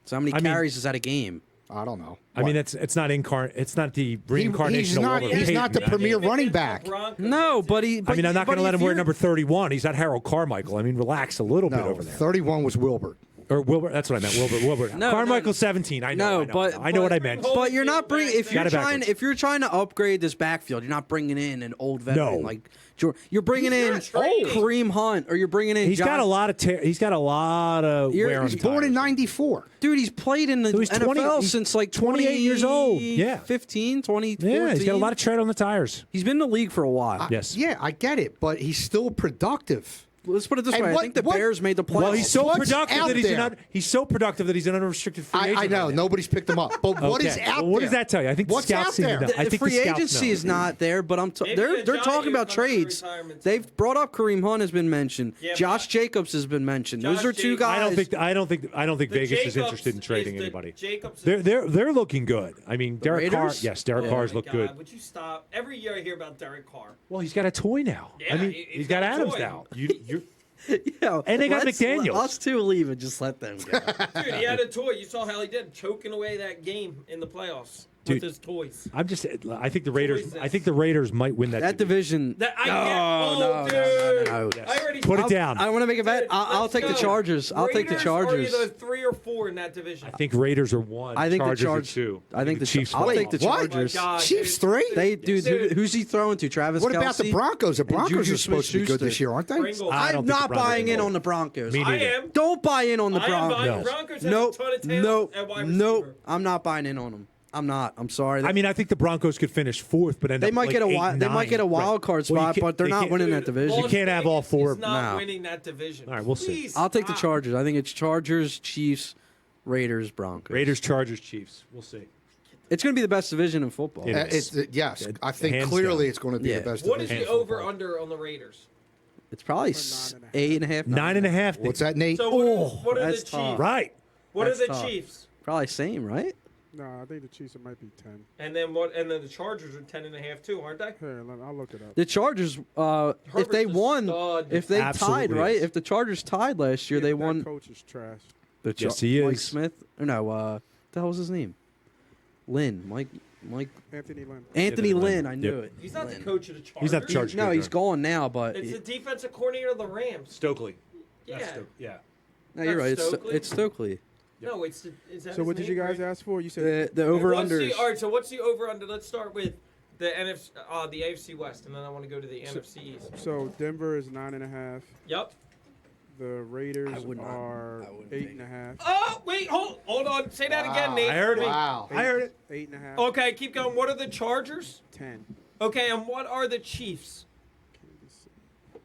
So how many I mean- carries is that a game? I don't know. I mean, it's not incarnate. It's not the reincarnation he's of not- Walter he's not the Payton. premier running back. No, but he. I mean, I'm not going to let him wear wear number 31. He's not Harold Carmichael. I mean, relax a little bit No, over there. 31 was Wilbert. Or Wilbur. That's what I meant. Wilbur. No, Carmichael no. 17. I know. I know what I meant. But you're not bringing if you're Got it trying backwards. if you're trying to upgrade this backfield, you're not bringing in an old veteran No. like Jordan. You're bringing He's in not trained. Kareem Hunt, or you're bringing in. He's got a lot of. He's got a lot of You're- wear on he's his Born in tires. 94. Dude, he's played in the So he's 20 NFL he's since like 28 years old. Yeah. 15, 20, Yeah, he's got a lot of tread on the tires. He's been in the league for a while. Yes. Yeah, I get it, but he's still productive. Let's put it this And way: I what- think the what- Bears made the playoffs. Well, he's so What's productive out that there? he's so productive that he's an unrestricted free agent. I know right now. nobody's picked him up, but what is Okay. out Well, what there? does that tell you? I think the What's scouts out seem to there? know. I The think free the scouts agency know. is not there, but Maybe they're the Johnny talking about is coming to trades. retirement. They've brought up Kareem Hunt has been mentioned. Yeah, Josh but- Jacobs has been mentioned. Those Josh are two Jacobs- guys. I don't think The Vegas is Jacobs interested in trading is the- anybody. Jacobs. They're looking good. I mean, Derek Carr. Raiders? Yes, Derek Yeah. Carr's Oh my look God, good. Would you stop? Every year I hear about Derek Carr. Well, he's got a toy now. Yeah, I mean, he's he's got got a Adams toy. now. You're Yeah, And they got McDaniels. Us two leave and just let them go. Dude, he had a toy. You saw how he did, choking away that game in the playoffs. Dude. with his toys. I think the Raiders. Choices. I think the Raiders might win that division. That I No, get. no, Oh, dude. no. Yes. I already Put it down. I want to make a bet. Dude, I'll let's take the go. Chargers. I'll take the Raiders Chargers. Are either 3 or 4 in that division. I think Raiders are 1. I think the Chargers are Chargers. 2. I think the Chiefs. I'll are take the one. What? Chargers. Oh my God, Chiefs dude. 3? They, dude, Dude. who's he throwing to? Travis What Kelce? about the Broncos? The and Broncos Juju are supposed to be good Smith-Schuster. this year, aren't they? Pringles. I don't I'm think the not Broncos buying are in good. on the Broncos. Me I neither. am. Don't buy in on the I am Broncos. buying No. Broncos have Nope. a ton of talent Nope. at wide Nope. receiver. I'm not buying in on them. I'm not. I'm sorry. I mean, I think the Broncos could finish 4th, but end they up might like get a 8, wild. They 9. might get a wild Right. card Well, you spot, can't- but they're they not can't- winning that Dude, division. You can't have all Las 4. Vegas is not No. winning that division. All right, we'll see. Please I'll take the stop. Chargers. I think it's Chargers, Chiefs, Raiders, Broncos. Raiders, Chargers, Chiefs. We'll see. It's going to be the best division in football. It is. Yes, I think Hands clearly down. it's going to be Yeah. the best What is division. the over/under on the Raiders? It's probably For 9.5. 8.5. 9.5. What's that, Nate? So what are the that's Chiefs? tough. Right. What are That's the tough. Chiefs? Probably same, right? No, I think the Chiefs might be 10. And then what? And then the Chargers are 10.5 too, aren't they? Here, I'll look it up. The Chargers, if Herbert's they a won, stud. if they tied, Absolutely right? is. If the Chargers tied last year, Yeah, they that won. coach is trash. The Yes, he Mike is. Smith. Or no, the hell was his name? Lynn. Mike. Anthony Lynn. Anthony Lynn. Lynn. I knew Yep. it. He's not Lynn. the coach of the Chargers. He's not the Chargers. No, he's gone now, but It's the defensive coordinator of the Rams. Stokely. Yeah. Yeah. no, you're not right. Stokely. It's Stokely. No, it's the. Is that So his what did you name, guys right? ask for? You said The over What's unders. the, all right, so what's the over under? Let's start with the NFC, the AFC West, and then I want to go to the NFC East. so. Denver is 9.5. Yep. The Raiders I would not- are I wouldn't take 8.5. Oh wait, hold on. Say that again, Nate. I heard it. Wow. I heard it. 8.5. Okay, keep going. What are the Chargers? 10 Okay, and what are the Chiefs?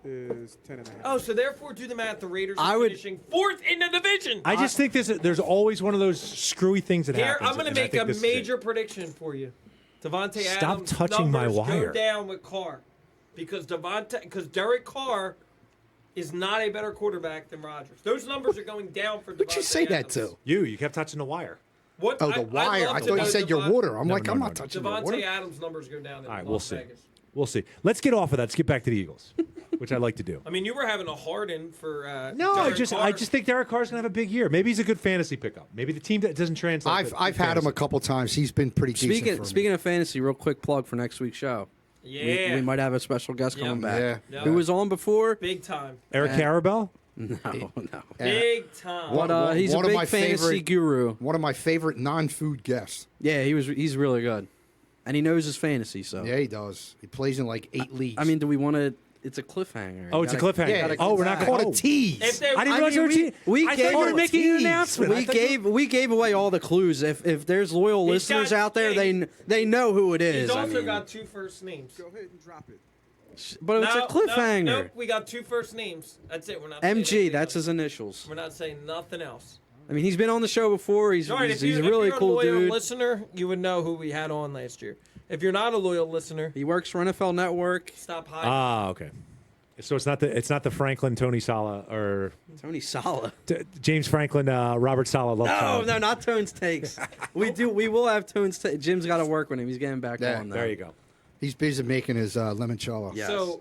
is 10.5. Oh, so therefore, do the math. The Raiders I are would- finishing 4th in the division. I just think there's always one of those screwy things that Here, happens. I'm going to and I make think a this is it. major prediction for you. Devontae Stop Adams touching my numbers wire. go down with Carr because Derek Carr is not a better quarterback than Rodgers. Those numbers are going down for Devontae What'd you say that Adams. to? You kept touching the wire. What? Oh, the wire. I thought you said your water. I'm No, like, no, I'm no, not no. touching your Devontae water. Adams' numbers go down in All right, Las we'll see. Vegas. We'll see. Let's get off of that. Let's get back to the Eagles, which I like to do. I mean, you were having a hard-in for No, Derek I Carr. just think Derek Carr's gonna have a big year. Maybe he's a good fantasy pickup. Maybe the team that doesn't translate. I've had him a couple times. He's been pretty decent for me. Speaking of fantasy, real quick plug for next week's show. Yeah, We might have a special guest Yep. coming back. Yeah. Who was on before? big time, Eric Carabell. No, no. big time. One- He's one a of big my fantasy favorite- guru. One of my favorite non-food guests. Yeah, he's really good, and he knows his fantasy. So Yeah, he does. He plays in like 8 leagues. I mean, do we want to? It's a cliffhanger. Oh, You it's a gotta- cliffhanger. yeah, Oh, we're not called going a tease. If they, I didn't I realize mean, they were we I gave- thought you were making an tease. announcement. I thought We gave away all the clues. If there's loyal He's listeners got- out there, hey, they know who it he's is. I also mean, got 2 first names. Go ahead and drop it. but it's a cliffhanger. No, we got 2 first names. That's it. We're not. saying MG, anything that's else. his initials. We're not saying nothing else. I mean, he's been on the show before. He's All right, he's, if he's a if really you're cool a loyal dude. listener, you would know who we had on last year. If you're not a loyal listener, He works for NFL Network. stop hiding. Ah, okay. So it's not the Franklin Tony Sala or Tony Sala. James Franklin Robert Sala love No, child. no, not Tone's takes. We will have Tone's. Jim's got to work with him. He's getting back Yeah, on. Now. There you go. He's busy making his limoncello. Yeah. So,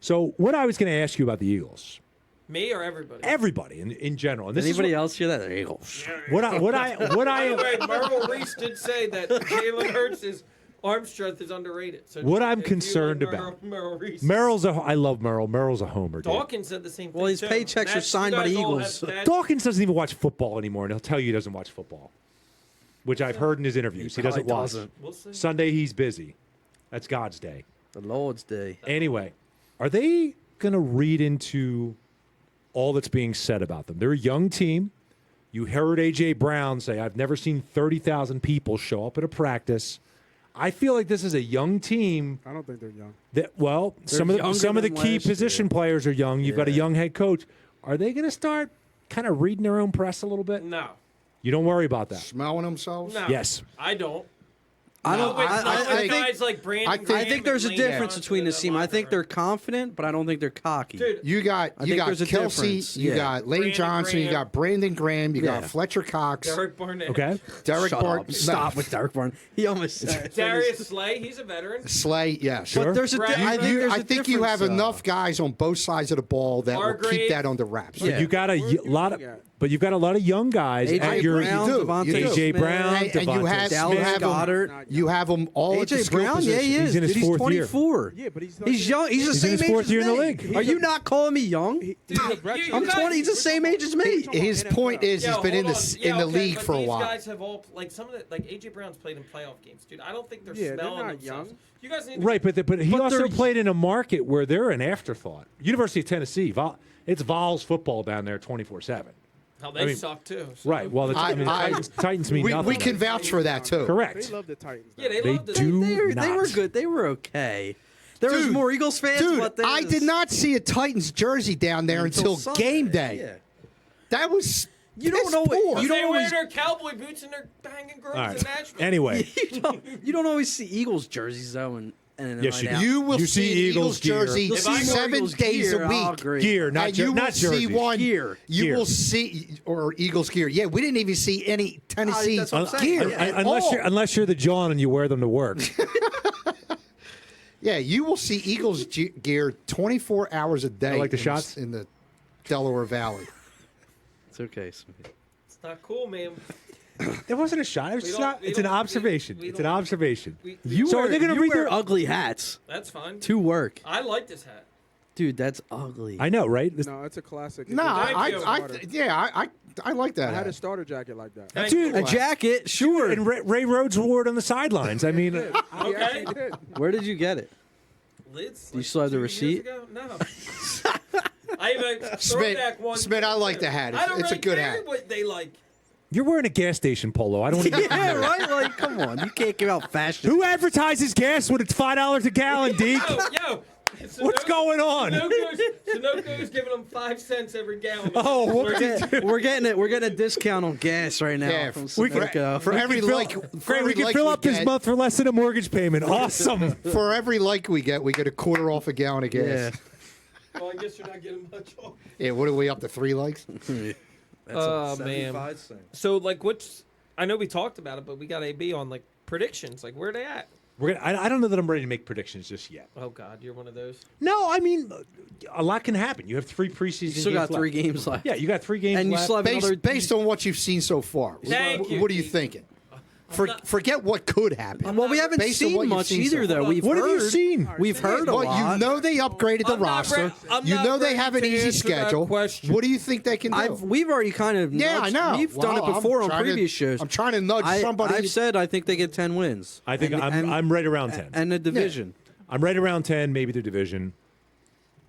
So what I was going to ask you about the Eagles, me or everybody? everybody in general, and this Anybody is else hear that? There you go. what I By the way, Merrill Reese did say that Jalen Hurts' arm strength is underrated. So What I'm if you concerned like about- Merrill Reese. I love Merrill. Merrill's a homer. Dude. Dawkins said the same thing. Well, his too. paychecks are That's- signed you by the guys all Eagles. have bad- Dawkins doesn't even watch football anymore, and he'll tell you he doesn't watch football, which I've heard in his interviews. He doesn't probably watch. doesn't. We'll see. Sunday he's busy. That's God's day. The Lord's Day. Anyway, are they going to read into all that's being said about them? They're a young team. You heard A.J. Brown say, I've never seen 30,000 people show up at a practice. I feel like this is a young team. I don't think they're young. That some of younger the than key last position year. players are young. You've got a Yeah. young head coach. Are they going to start kind of reading their own press a little bit? No. You don't worry about that. Smelling themselves? No. Yes. I don't. I don't. With, I not with think. guys like Brandon I think- Graham I think there's a and Lane difference Johnson between in this that team. I locker think room. they're confident, but I don't think they're cocky. Dude, You got I think there's a Kelsey, difference. you Yeah. got Lane Brandon Johnson, you Graham. got Brandon Graham, you Yeah. got Fletcher Cox, Derek Barnett. Okay. Derek Shut Bart. up. Stop with Derek Barnett. He almost said it. Darius Slay, he's a veteran. Slay, yes. Sure. But there's a. Brad- I think You- there's a I think you have difference, though. enough guys on both sides of the ball that will Hargrave. keep that under wraps. But Yeah. you got a Where you lot of. looking at? but you've got a lot of young guys AJ at your Brown, You do. Devonta You do. AJ Smith, Brown, And you Devonta have Dallas Smith. Goddard. You have them all at the AJ skill Brown, yeah, position. he is. He's in his Dude, fourth year. 24. Yeah, but he's He's young. He's the He's in same his age fourth as year in the me. league. Are you not calling me young? Dude, I'm 20. He's the same age as me. His point is he's been in hold the on. in the Okay, league but for a these while. guys have all some of the AJ Brown's played in playoff games, dude. I don't think they're Yeah, they're smelling not themselves. young. You guys need to Right, but he But also they're- played in a market where they're an afterthought. University of Tennessee, it's Vols football down there 24/7. Hell, they I mean- suck too. So. Right. Well, the Titans mean We nothing. can vouch for that too. Correct. They love the Titans. Yeah, They love the do They not. were good. They were okay. There was Dude, more Eagles fans. Dude, but there I was- did not see a Titans jersey down there until Sunday. game day. Yeah. That was You don't piss know what- poor. you They don't wear always- their cowboy boots and they're banging girls All in right. Nashville. Anyway, You don't always see Eagles jerseys though, and Yes, you do. You will You see see Eagles Eagles gear. jersey You'll see more 7 Eagles days gear, a I'll week. agree. gear, not And you will not see jerseys. one. Gear. You Gear. will see or Eagles gear. Yeah, we didn't even see any Tennessee that's what I'm saying. gear Yeah. at Unless all. unless you're the John and you wear them to work. Yeah, you will see Eagles gear 24 hours a day. like the in shots? in the Delaware Valley. It's okay. Sweet. It's not cool, man. It wasn't a shot. It was We just don't- not. we It's an don't- observation. we It's an don't- observation. You So are they going to read wear their? ugly hats That's fine. to work, I like this hat. dude? That's ugly. I know, right? No, it's a classic. No, Thank you. I like that. I had a hat. starter jacket like that. Thank Dude, you. A jacket, sure. and Ray Rhodes wore it on the sidelines. I mean, He Okay. actually did. Where did you get it? Lids. Do you still have the 2 years receipt? ago? No. I even Smith, throwback one. Smith, I like the hat. I don't It's a really good care hat. what they like. you're wearing a gas station polo. I don't want to. Yeah, right. Like, come on, you can't give out fashion. Who advertises gas when it's $5 a gallon, Deke? Yo. What's going on? Sunoco's giving them 5 cents every gallon. Oh, what We're did you do? We're getting it. We're getting a discount on gas right now. Yeah, from we can- Sunoco. for every like, Great, we can fill up this month for less than a mortgage payment. Awesome. For every like we get a quarter off a gallon of gas. Yeah. Well, I guess you're not getting much off. Yeah, what are we up to? 3 likes? That's Oh, man. So, like, I know we talked about it, but we got AB on, like, predictions. Like, where are they at? I don't know that I'm ready to make predictions just yet. Oh, God, you're one of those. No, I mean, a lot can happen. You have 3 preseason You still games got 3 left. games left. Yeah, you got 3 games And you left. still have another. Based on what you've seen so far. Thank you, What are you Pete. thinking? not- Forget what could happen. Well, we haven't Based on what seen you've much seen either, so though. far. We've What have you heard- seen? We've heard a Well, lot. you know they upgraded the I'm not roster. re- I'm You not know they ready have an to easy answer that schedule. question. What do you think they can do? We've already kind of. Yeah, nudged- I know. We've Well, done it I'm before on trying to- previous shows. I'm trying to nudge somebody. I've said I think they get 10 wins. I think And- I'm right around 10. And the division. I'm right around 10, maybe the division.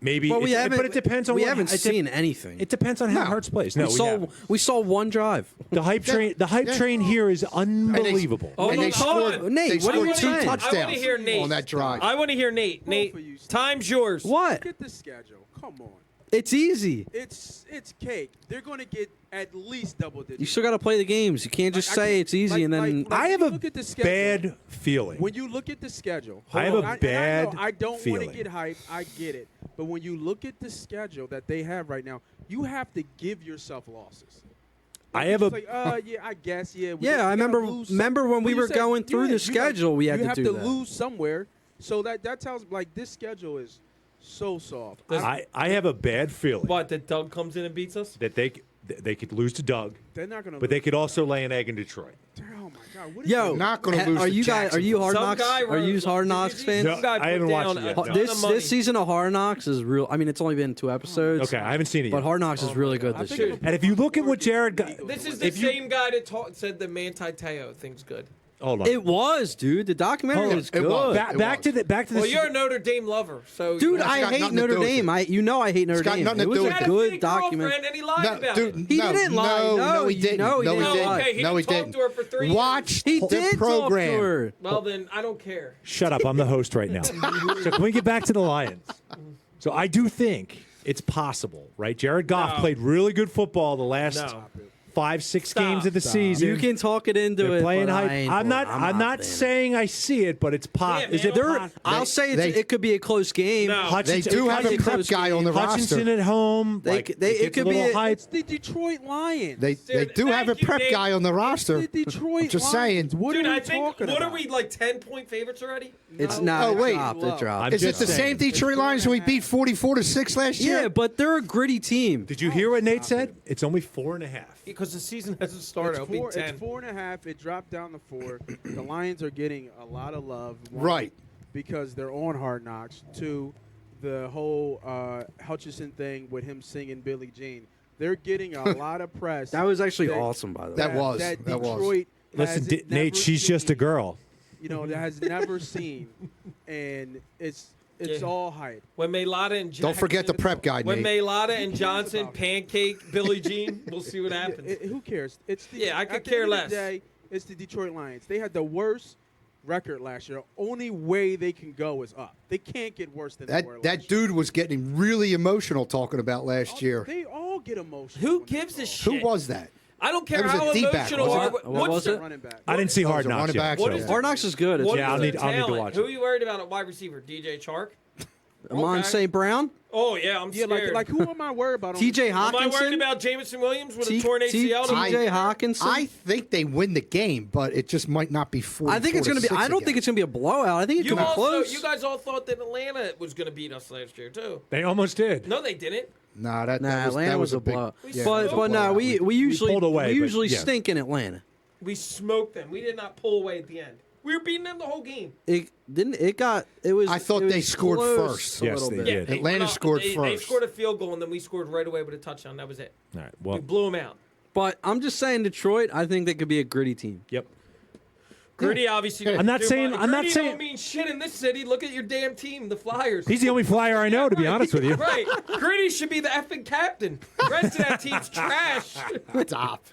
Maybe, But we haven't. but it depends on We what, haven't it de- seen anything. It depends on how No. Hurts plays. No, we saw one drive. the hype train. The hype train here is unbelievable. Hold and on, they hold scored, on. Nate, they what are scored you 2 saying? I wanna touchdowns hear Nate. on that drive. I want to hear Nate. Nate, for you, Steve. time's yours. What? Look at the schedule. Come on. It's easy. It's cake. They're going to get at least double digits. You still got to play the games. You can't just Like, say it's easy and then. I have you a look at the schedule, bad feeling. When you look at the schedule, I have hold a on, bad I don't want feeling. to get hyped. I get it. But when you look at the schedule that they have right now, you have to give yourself losses. I It's have a- like, yeah, I guess, yeah. Yeah, I remember when we were going through the schedule, we had you to have do to that. lose somewhere. So that tells like this schedule is so soft. I have a bad feeling What, that Doug comes in and beats us? that they could lose to Doug, They're not going to. but they could also lay an egg in Detroit. Oh my God! What is Yo, it? not gonna lose Are to you guys? Are you Hard Some Knocks? guy Are you wrote- Hard did Knocks see fans? some guy No, I haven't put watched down it yet, a no. ton of money? This season of Hard Knocks is real. I mean, it's only been 2 episodes. Okay, I haven't seen it But yet. Hard Knocks is really good I this think year. it'll- And if you look at what Jared got, This is the if you- same guy that said the Manti Te'o thing's good. hold on. It was, dude. The documentary Hold on. was It good. was. back to the Well, you're a Notre Dame lover, so Dude, It's I got hate nothing to Notre do with Dame. it. I hate Notre got Dame. nothing It to was do a with it. good document. and he lied about dude, it. He didn't lie. No, he didn't. no, he no, he didn't didn't. lie. Okay, he no, he didn't talk didn't. to her for 3 years. Watch He the did program. talk to her. Well, then I don't care. Shut up. I'm the host right now. So can we get back to the Lions? So I do think it's possible, right? Jared Goff No. played really good football the last No. 5-6 games of the Stop. season. You can talk it into They're it. playing but hype. I ain't I'm not. buying I'm not it. saying I see it, but it's pop. Yeah, Is man, it they're- I'll say they- it could be a close game. No. They Hutchinson? do have a Hutchinson- prep guy on the Hutchinson roster. at home. They- like, they- it gets could a little be a- hype. It's the Detroit Lions. They Dude, do have a thank you, prep Dave. guy on the roster. It's the Detroit Just Lions. saying. What Dude, are we I think talking what about? are we like 10-point favorites already? It's No. not. Oh, wait. It dropped. I'm Is it just the saying. same Detroit Lions who we beat 44-6 last year? Yeah, but they're a gritty team. Did you hear what Nate said? It's only 4.5. Because the season hasn't started. It'll be 10. It's 4.5. It dropped down to 4. The Lions are getting a lot of love. One, Right. because they're on Hard Knocks. 2, the whole Hutchinson thing with him singing Billie Jean. They're getting a lot of press. That was actually That- awesome, by the way. That was. That That was. Detroit Listen, has Nate, never she's just a seen. girl. You know, that has never seen, and it's Yeah. all hype. When Maylada and Jackson, Don't forget the prep guy, when Nate. Maylada and cares Johnson about it? pancake Billie Jean, we'll see what happens. Who cares? It's the, Yeah, I could at the care end of less. the day, it's the Detroit Lions. They had the worst record last year. Only way they can go is up. They can't get worse than they were That last year. dude was getting really emotional talking about last year. They all get emotional. Who when they gives a go. shit? Who was that? I don't care That was a how D-back, emotional. wasn't it? What was it? Running back. I didn't see Oh, Hard it was a Knocks running yet. back What show. is- Hard Knocks is good. It's What Yeah, is I'll their need to talent? watch Who it. are you worried about at wide receiver? DJ Chark? Amon Okay. St. Brown, Oh yeah, I'm Yeah, scared. like who am I worried about? on T.J. this- Am I worried Hawkinson, about Jameson Williams with a torn ACL? T.J. Hawkinson. I think they win the game, but it just might not be 44 I think it's going to be. I don't think it's going to be a blowout. I think it You could be also, close. you guys all thought that Atlanta was going to beat us last year too. They almost did. No, they didn't. Nah, that Atlanta was a big, blowout. yeah, But- that was a no, blowout. we usually pulled away, we but usually yeah. stink in Atlanta. We smoked them. We did not pull away at the end. We were beating them the whole game. It didn't. It got. It was. I thought it they was scored close first. a Yes, little they bit. did. Atlanta went scored They first. scored a field goal and then we scored right away with a touchdown. That was it. All right. We Well, blew them out. But I'm just saying, Detroit. I think they could be a gritty team. yep. Gritty, obviously. I'm not Dude, saying- but I'm not Gritty saying- don't mean shit in this city. Look at your damn team, the Flyers. He's the only flyer I know, to be honest with you. Right. Gritty should be the effing captain. The rest of that team's trash. Stop.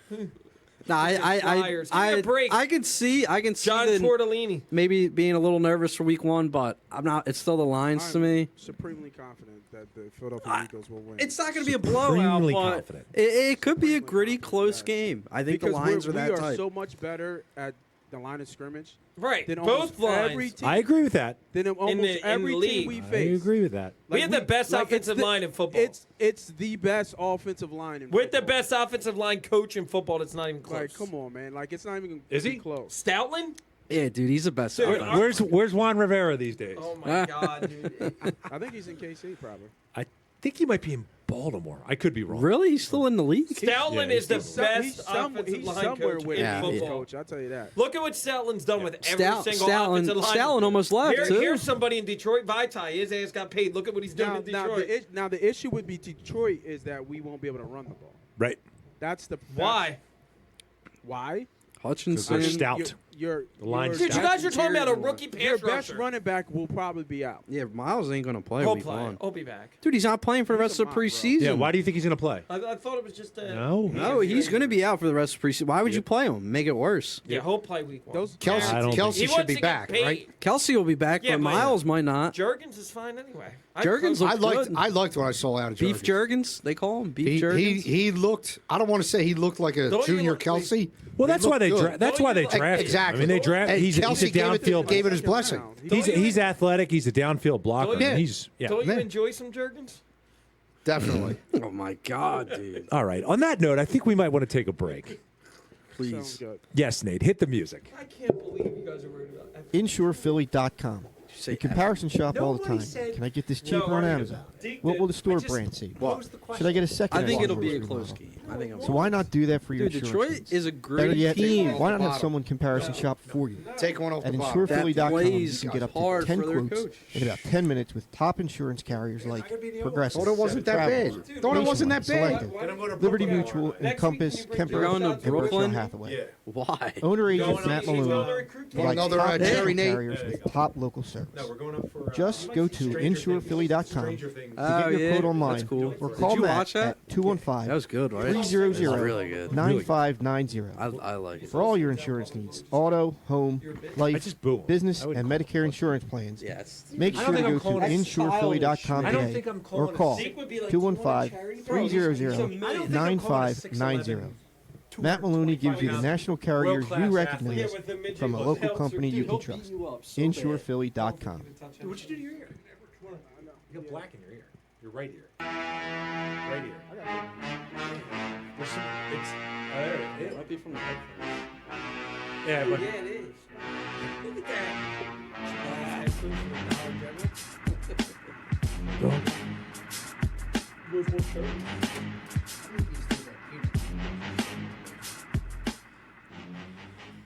No, Flyers. Give me a break. I can see. John the, Tortellini. maybe being a little nervous for week 1, but I'm not. It's still the Lions to I'm me. supremely confident that the Philadelphia Eagles will win. It's not going to be a blowout, Supremely but confident. it could be a Supremely gritty, confident, close yeah. game. I think because the Lions are we that are type. so much better at the line of scrimmage Right. than Both almost every lines. team. I agree with that. Than almost the every league. team we I face. agree with that. We have the best it's offensive the- line in football. It's the best offensive line in With the football. best offensive line coach in football, that's not even close. Like, come on, man. Like, it's not even Is gonna he? be close. Stoutland? Yeah, dude, he's the best. Dude, out there. Where's Juan Rivera these days? Oh my God, dude. I think he's in KC probably. I think he might be in Baltimore. I could be wrong. Really? He's still in the league? Stoutland Yeah, is the he's best He's offensive line somewhere coach with in Yeah, a football. coach. I'll tell you that. Look at what Stoutland's done with every single offensive line. Stoutland almost left, too. Here's somebody in Detroit, Vitae. His ass got paid. Look at what he's doing in Detroit. Now the issue would be Detroit is that we won't be able to run the ball. Right. That's the Why? Why? Hutchinson. They're stout. Your The line's Dude, you stout. guys are talking about a rookie Your pass best rusher. running back will probably be out. Yeah, Miles ain't going to play He'll week play. 1. He'll be back. Dude, he's not playing for the He's rest a of the mock, bro. preseason. Yeah. Why do you think he's going to play? I thought it was just a... No. No, he's going to be out for the rest of the preseason. Why would you play him? Make it worse. Yeah, he'll play week 1. Those Kelsey, I don't Kelsey He should wants be to get back, paid. right? Kelsey will be back, Yeah, but but- Miles might not. Jurgens is fine anyway. Jurgens I looked liked good. I liked what I saw out of Beef Jurgens. Jurgens, they call him. Beef He Jurgens. looked. I don't want to say he looked like a Don't you junior look- Kelsey. Well, He that's why looked they good. that's why they Don't you- drafted. Exactly. I mean, they draft. And He's a Kelsey gave downfield. gave it his blessing. He's athletic. He's a downfield blocker. Don't you- and he's Don't you Yeah. enjoy some Jurgens? Definitely. Oh, my God, dude. all right. On that note, I think we might want to take a break. sounds Please. good. Yes, Nate, hit the music. I can't believe you guys are worried about that. InsurePhilly.com. Say The comparison shop all the Nobody time. said- Can I get this No, cheaper on already Amazon? Deke What did. will the store I just brand see? posed the Should I question. get a second? I think it'll insurance be a remodel? close game. I think it'll So why not do that for your Dude, insurance Detroit needs? is a Better great yet, team. why not have someone comparison shop for you? Take one off At the bottom. That InsurePhilly.com, you plays can get up to hard 10 for their quotes coach. in about 10 minutes with top insurance carriers like Progressive, Thought it wasn't that bad. Travelers, Thought it wasn't that bad. Selective, Liberty Mutual, Encompass, Kemper, We're going to and Berkshire Brooklyn? Hathaway. Why? Owner Going agent on Matt the Eagles, Maloney. recruit team. Like Another, top Jerry insurance Nate. carriers with top local service. we're going up for Just go to InsurePhilly.com to Oh, get your yeah. quote online That's cool. or Did call you Matt watch that? at 215 That was good, right? 300 That was really good. 9590 I like it. for all your insurance needs: auto, home, life, just boo 'em. business, I would and Medicare insurance plans. Yes. Make I sure don't to think I'm go to calling it InsurePhilly.com I don't today think I'm or calling it call Zeke would be like 215 300 I don't think I'm calling it 9590. Matt Maloney gives you the national carriers you World-class recognize Yeah, with the midget from a goes local down, company you he'll can beat trust. you up so InsurePhilly.com. What'd you do to your ear? You got black in your ear. Your right ear. Right ear. There's some, there it is. Might be from the headphones. Yeah, but Yeah, it is. Look at that.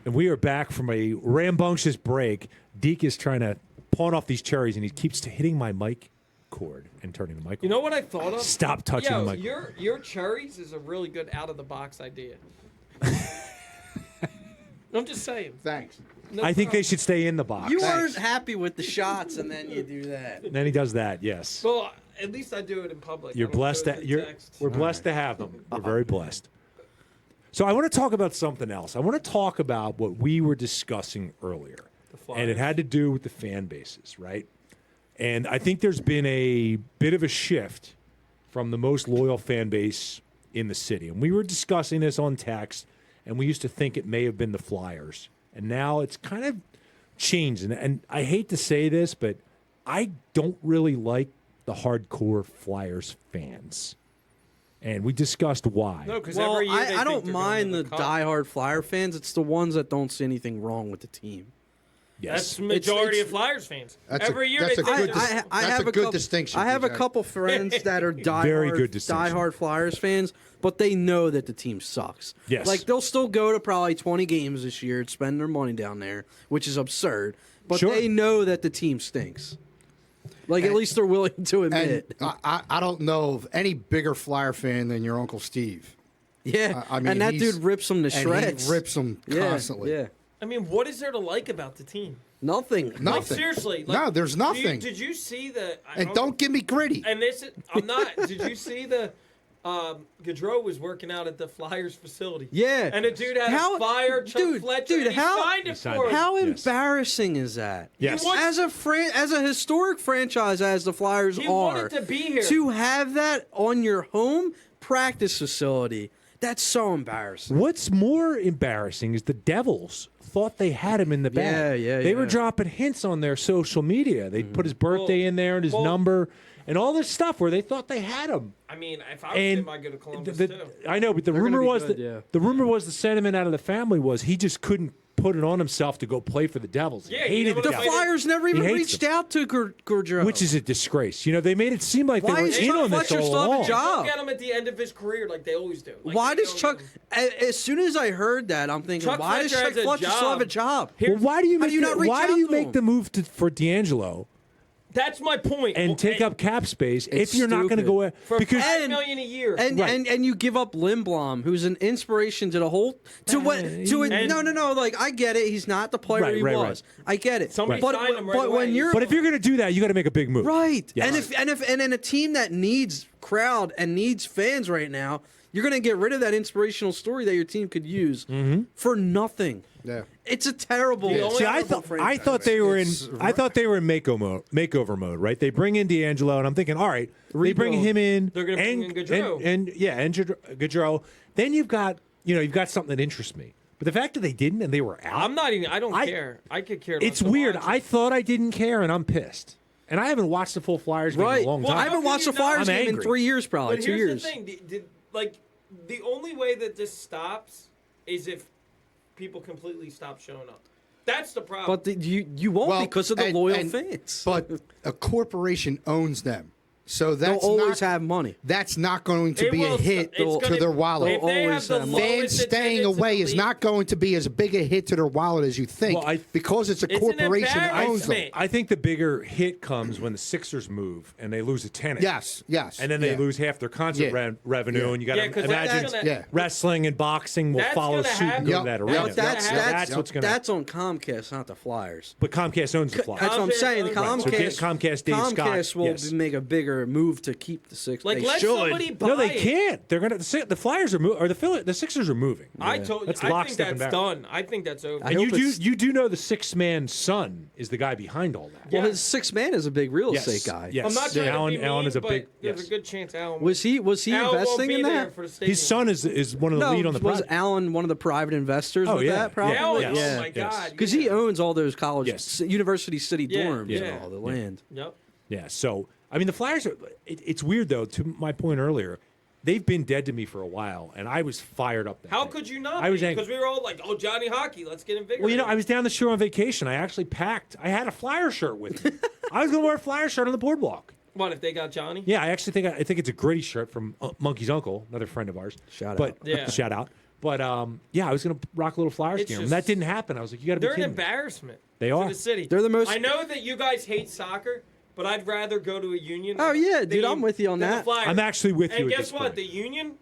And we are back from a rambunctious break. Deke is trying to pawn off these cherries, and he keeps hitting my mic cord and turning the mic You on. know what I thought of? Stop touching Yo, the mic. your cherries is a really good out of the box idea. I'm just saying. Thanks. No I think they problem. should stay in the box. You Thanks. weren't happy with the shots, and then you do that. And then he does that, yes. Well, at least I do it in public. You're I don't blessed do it that in you're text. we're blessed to have them. We're very blessed. So I want to talk about something else. I want to talk about what we were discussing earlier. And it had to do with the fan bases, right? And I think there's been a bit of a shift from the most loyal fan base in the city. And we were discussing this on text, and we used to think it may have been the Flyers. And now it's kind of changed. And I hate to say this, but I don't really like the hardcore Flyers fans. And we discussed why. No, because Well, every year they I think don't they're mind going the to the cup. diehard Flyer fans. It's the ones that don't see anything wrong with the team. That's Yes. the majority It's- of Flyers fans. That's a- Every year that's they a think good they're- dis- that's a good distinction, I have a TJ. couple friends that are Very good distinction. diehard Flyers fans, but they know that the team sucks. Yes. Like they'll still go to probably 20 games this year and spend their money down there, which is absurd. But Sure. they know that the team stinks. Like at least they're willing to admit And it. I don't know of any bigger Flyer fan than your Uncle Steve. Yeah, I mean, and that he's- dude rips them to And shreds. he rips them Yeah, constantly. Yeah, I mean, what is there to like about the team? nothing. Nothing. Like, seriously. No, there's nothing. Did you see the? And don't get me gritty. And this, I'm not. Did you see the? Gaudreau was working out at the Flyers facility. Yeah. And a dude had How- a fire, Chuck dude, Fletcher, dude, and he how- signed He it signed for it. him. How Yes. embarrassing is that? Yes. He wants- As a historic franchise as the Flyers He are, wanted to be here. to have that on your home practice facility, that's so embarrassing. What's more embarrassing is the Devils thought they had him in the bag. Yeah, They were yeah. dropping hints on their social media. They put his birthday in there and his number and all this stuff where they thought they had him. I mean, if I was And him, I'd go to Columbus the- too. I know, but the They're gonna rumor be was good, that yeah. the rumor was the sentiment out of the family was he just couldn't put it on himself to go play for the Devils. Yeah, he he hated never the The played Devils. Flyers never He even hates reached them. out to Gaudreau. Which is a disgrace. You know, they made it seem like Why they were is in Chuck on this Fletcher all still have a along. job? Look at him at the end of his career, like they always do. Like, Why they does don't Chuck? even- As soon as I heard that, I'm thinking, Chuck why does Fletcher Chuck has a Fletcher still have a job. job? Well, why do you How make do you not reach why do out you to make him? the move for D'Angelo That's my point. and Well, take up cap space if you're not going to stupid. go for because $5 million a year. And, Right. and you give up Lindblom, who's an inspiration to the whole to what to And- no. Like I get it, he's not the player Right, he right, was. I get it. Somebody but signed him right but when away. you're but if you're going to do that, you got to make a big move. right, Yes. and in a team that needs crowd and needs fans right now, you're going to get rid of that inspirational story that your team could use for nothing. Yeah. It's a terrible. The only See, I Terrible thought they were in It's I thought they were in makeover mode, right? They bring in D'Angelo, and I'm thinking, all right, they bring Rebuild. him in, They're gonna bring in Gaudreau. and Gaudreau. Then you've got something that interests me. But the fact that they didn't and they were out, I'm not even. I don't I- care. I could care. less it's to weird. watch I it. thought I didn't care, and I'm pissed. And I haven't watched the full Flyers game Right. in a long Well, time. I how haven't can watched you the Flyers I'm game in angry. 3 years, probably But 2 here's years. the thing. The only way that this stops is if people completely stop showing up. That's the problem. But you won't Well, because of the and- loyal and- fans. But a corporation owns them. So They'll that's always not, have money. that's not going to It be a will hit st- it's to gonna- their wallet. If they always have the have money. Fans lowest staying attendance in away the is league, not going to be as big a hit to their wallet as you think Well, because it's a It's an corporation that owns them. embarrassment. I think the bigger hit comes when the Sixers move and they lose a tenant. Yes, yes. And then they yeah. lose half their concert Yeah. revenue, Yeah. and you got Yeah, to 'cause imagine that's gonna- Yeah. wrestling and boxing will That's follow gonna suit and happen. go to Yep. that Yep. arena. But that's That's what's going to that's on Comcast, not the Flyers. But Comcast owns the Flyers. That's what I'm Comcast saying. owns- Right, so Comcast, Comcast, Dave Scott, Comcast will yes. make a bigger a move to keep the Sixers. Like, they let should. somebody buy No, they it. can't. They're gonna. The Flyers are moving, or the Sixers are moving. I That's think lockstep and that's barrel. done. I think that's over. I And hope it's- you do know the six-man son is the guy behind all that. Well, Yeah. his sixth man is a big real Yes. estate guy. Yes. I'm not trying Alan, to be Alan mean, is a but big. there's Yes. a good chance Alan Was he Alan won't investing be in there that? for the stadium. His son is one of the No, lead on the was project. Alan one of the private investors Oh, with yeah. that? Probably. Alan, Yes. oh my Yes. God. Because yeah. he owns all those college, Yes. University City Yeah, dorms yeah. and all the land. Yep. Yeah. So I mean, the Flyers are. It's weird though. To my point earlier, they've been dead to me for a while, and I was fired up. That How day. could you not? I was Because angry. we were all like, "Oh, Johnny Hockey, let's get invigorated." Well, you know, I was down the shore on vacation. I actually packed. I had a Flyer shirt with me. I was going to wear a Flyer shirt on the boardwalk. What if they got Johnny? Yeah, I actually think it's a Gritty shirt from Monkey's uncle, another friend of ours. Shout but, out. Yeah. Shout out. But yeah, I was going to rock a little Flyers It's gear, and just- that didn't happen. I was like, you got to be They're an kidding me. embarrassment. They to are. the city. They're the most- I know that you guys hate soccer, but I'd rather go to a Union. Oh, yeah, dude, team I'm with you on than the that. Flyers. I'm actually with you And at guess this what? point. The Union,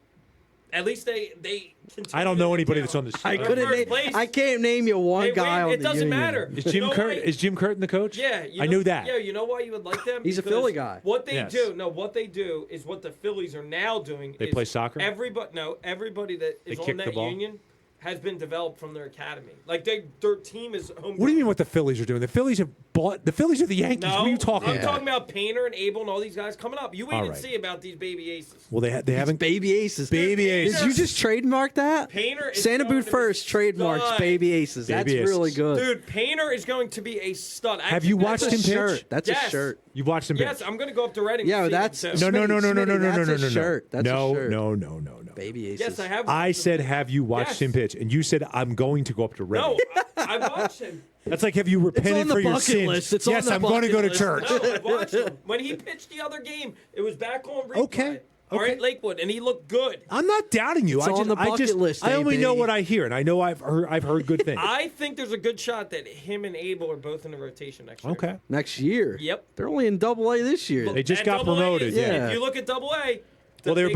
at least they continue I don't know to anybody do that's on this. I They're couldn't. first place. I can't name you one They guy win. on It the doesn't Union. matter. Is You Jim know Curtin? why- Is Jim Curtin the coach? Yeah, I knew that. Yeah, you know why you would like them? He's a Because Philly guy. What they Yes. do, what they do is what the Phillies are now doing. They is play soccer? Everybody that is They on kick the that ball? Union has been developed from their academy. Like their team is home. What do you mean? What the Phillies are doing? The Phillies have bought. The Phillies are the Yankees. No, What are you talking I'm about? talking about Painter and Abel and all these guys coming up. You wait All and right. see about these baby aces. Well, they haven't. Baby Aces. Baby Did Aces. you just trademark that? Painter is Santa going Boot to be First trademarks stud. Baby Aces. That's Baby really Aces. good. Dude, Painter is going to be a stud. Have you watched That's him a pitch? shirt. That's Yes. a shirt. You've watched him Yes, pitch. I'm going to go up to Reading. Yeah, to see that's him, too. No. That's a shirt. That's no, a shirt. no. Baby Aces. Yes, I have. I watched said, him. have you watched Yes. him pitch? And you said, I'm going to go up to Reading. No, I watched him. That's like, have you repented on the for your bucket sins? list. It's on yes, the I'm going to go to bucket church. No, I watched him. When he pitched the other game, it was back on replay. Okay, All okay. right, Lakewood, and he looked good. I'm not doubting you. It's on the bucket list, I only know baby. what I hear, and I know I've heard good things. I think there's a good shot that him and Abel are both in the rotation next year. Okay. Next year. Yep. They're only in Double A this year. They just At got Double A promoted, is- yeah. If you look at Double A, Well, they were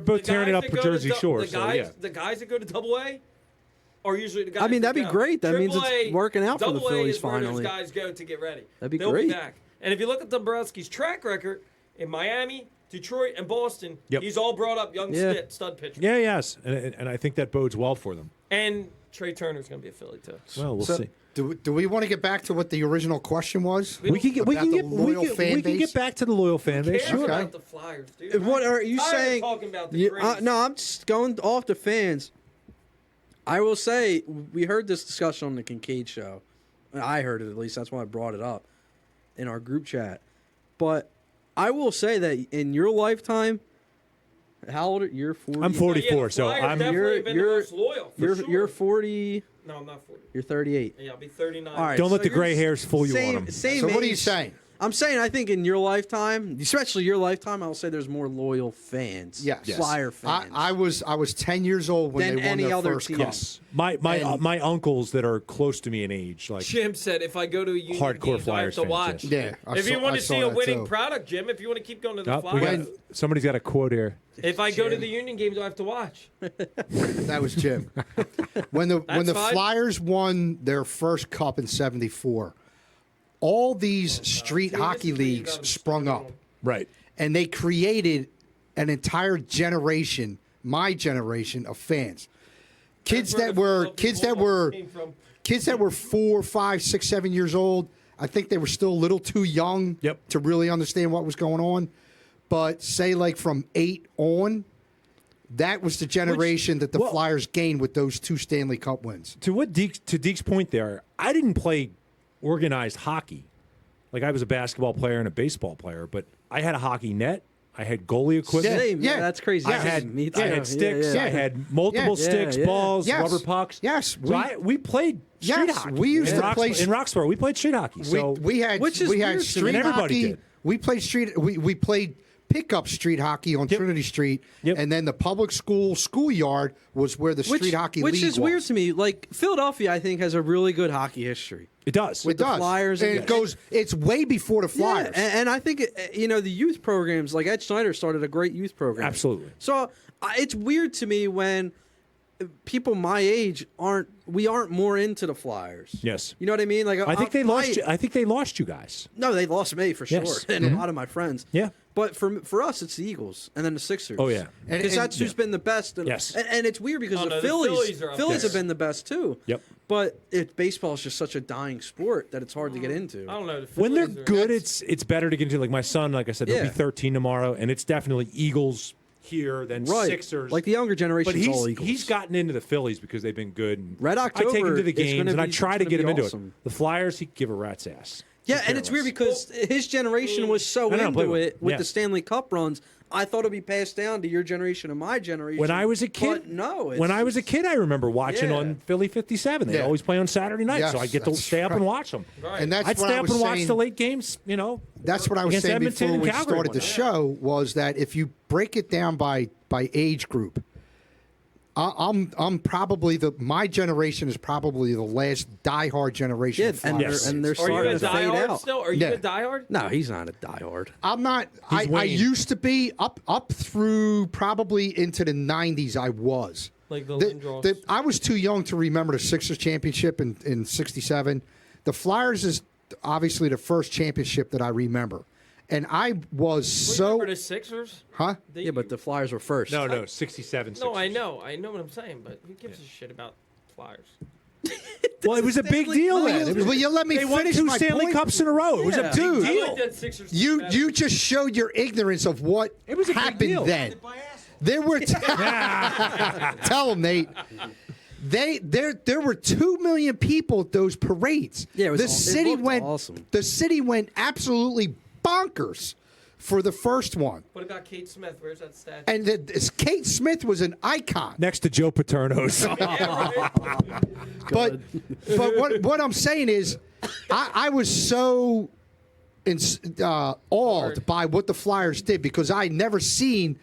both the tearing it guys up that for go to Jersey Shore. The So guys, yeah. the guys that go to Double A are usually the guys. I mean, that that'd be go. great. That means it's AAA, working out for the Double A Phillies is where those finally. guys go to get ready. That'd be They'll great. Be back. And if you look at Dombrowski's track record in Miami, Detroit, and Boston, Yep. he's all brought up young Yeah. stud pitchers. Yeah, yes, and I think that bodes well for them. And Trey Turner's going to be a Philly too. Well, we'll So, see. do we want to get back to what the original question was? We can About the loyal fan we can base? get back to the loyal fan base. Cares Sure. about the Flyers, dude. What are you Tired of saying? talking about the You- Grays. no, I'm just going off the fans. I will say we heard this discussion on the Kincaid show. I heard it at least. That's why I brought it up in our group chat. But I will say that in your lifetime, how old are you? You're 40. I'm 44, Yeah, the so Flyers I'm. definitely been the most loyal. For sure. You're 40. No, I'm not 40. You're 38. Yeah, I'll be 39. All right. Don't let so the gray you're hairs fool you same, on them. Same So what are you age. saying? I'm saying I think in your lifetime, especially your lifetime, I'll say there's more loyal fans. Yes. Yes. Flyer fans. I was 10 years old when Than they won any their other first team. cup. Yes, my uncles that are close to me in age, like Jim said, if I go to a Union Hardcore game, I have Flyers to fans, watch. yes. Yeah, If you want to I saw see a that winning too. product, Jim, if you want to keep going to the Oh, we Flyers, got, somebody's got a quote here. if I go to the Union games, I have to watch. That was Jim. when the fine. Flyers won their first cup in '74, all these street See, this hockey is where you leagues gotta sprung slow up, down. Right. and they created an entire generation, my generation of fans. Kids That's that where were the kids that football were came from. kids that were 4, 5, 6, 7 years old. I think they were still a little too young Yep. to really understand what was going on. But say like from 8 on, that was the generation that the well- Flyers gained with those 2 Stanley Cup wins. To Deke's point there, I didn't play organized hockey. Like I was a basketball player and a baseball player, but I had a hockey net. I had goalie equipment. Same. Yeah, Yeah. that's crazy. I had Me too. I had sticks. Yeah, I yeah. had multiple Yeah. sticks, Yeah, yeah. balls, Yes. rubber pucks. Yes, So we played street Yes, hockey. we used in to play in Roxborough. We played street hockey. So we had Which is we had weird to me. street And everybody hockey. did. We played we played pickup street hockey on Yep. Trinity Street, Yep. and then the public schoolyard was where the street hockey which league is weird was. to me. Like Philadelphia, I think has a really good hockey history. it does. It does. Flyers and and- it goes. It's way before the Flyers. Yeah, and I think the youth programs like Ed Schneider started a great youth program. Absolutely. So it's weird to me when people my age aren't more into the Flyers. Yes. You know what I mean? Like I think they my- lost. I think they lost you guys. No, they lost me for sure, Yes. and a lot of my friends. Yeah. But for us, it's the Eagles and then the Sixers. Oh, yeah. Because that's who's been the best. And, Yes. and it's weird because Oh, the no, the Phillies are up have there. been the best too. Yep. But baseball is just such a dying sport that it's hard to get into. I don't know. When they're Phillies are- good, it's better to get into. Like my son, like I said, he'll be Yeah. 13 tomorrow, and it's definitely Eagles here, then Right. Sixers. Like the younger generation, but all Eagles. he's gotten into the Phillies because they've been good. And Red I take him October to the is games, gonna and I be- try it's to gonna get be him into awesome. it. The Flyers, he'd give a rat's ass. Yeah, and it's weird because his generation was so I know, play into with it it. with Yeah. the Stanley Cup runs. I thought it'd be passed down to your generation and my generation. When I was a kid, but no. when I was a kid, I remember watching Yeah. on Philly 57. They Yeah. always play on Saturday night, Yes, so I get to that's stay up and right. watch them. Right. And that's I'd what stay I up was and watch saying. the late games. That's what I was against saying Edmonton before and we Calgary started the one. show was that if you break it down by age group, I'm probably my generation is probably the last diehard generation. Yeah, of and Flyers they're, and they're Are you starting a to fade diehard out. still? Are you Yeah. a diehard? No, he's not a diehard. I'm not. I Wayne. used to be up through probably into the 90s. I was. Like the Lindros. I was too young to remember the Sixers championship in '67. The Flyers is obviously the first championship that I remember, and I was Remember the Sixers? huh? Yeah, but the Flyers were first. No, 67. No, I Sixers. know what I'm saying, but who gives a shit about Flyers? Well, it was a big deal then. It was- Will you let me They won finish 2 my Stanley point? Cups in a row. It was a Yeah. big I deal. like that Sixers. You better. you just showed your ignorance of what It was a big happened deal. then. There were tell them, Nate. There were 2 million people at those parades. Yeah, it was the it city looked went awesome. The city went absolutely bonkers for the first one. What about Kate Smith? Where's that statue? And Kate Smith was an icon. Next to Joe Paterno's. But what I'm saying is, I was so awed by what the Flyers did because I never seen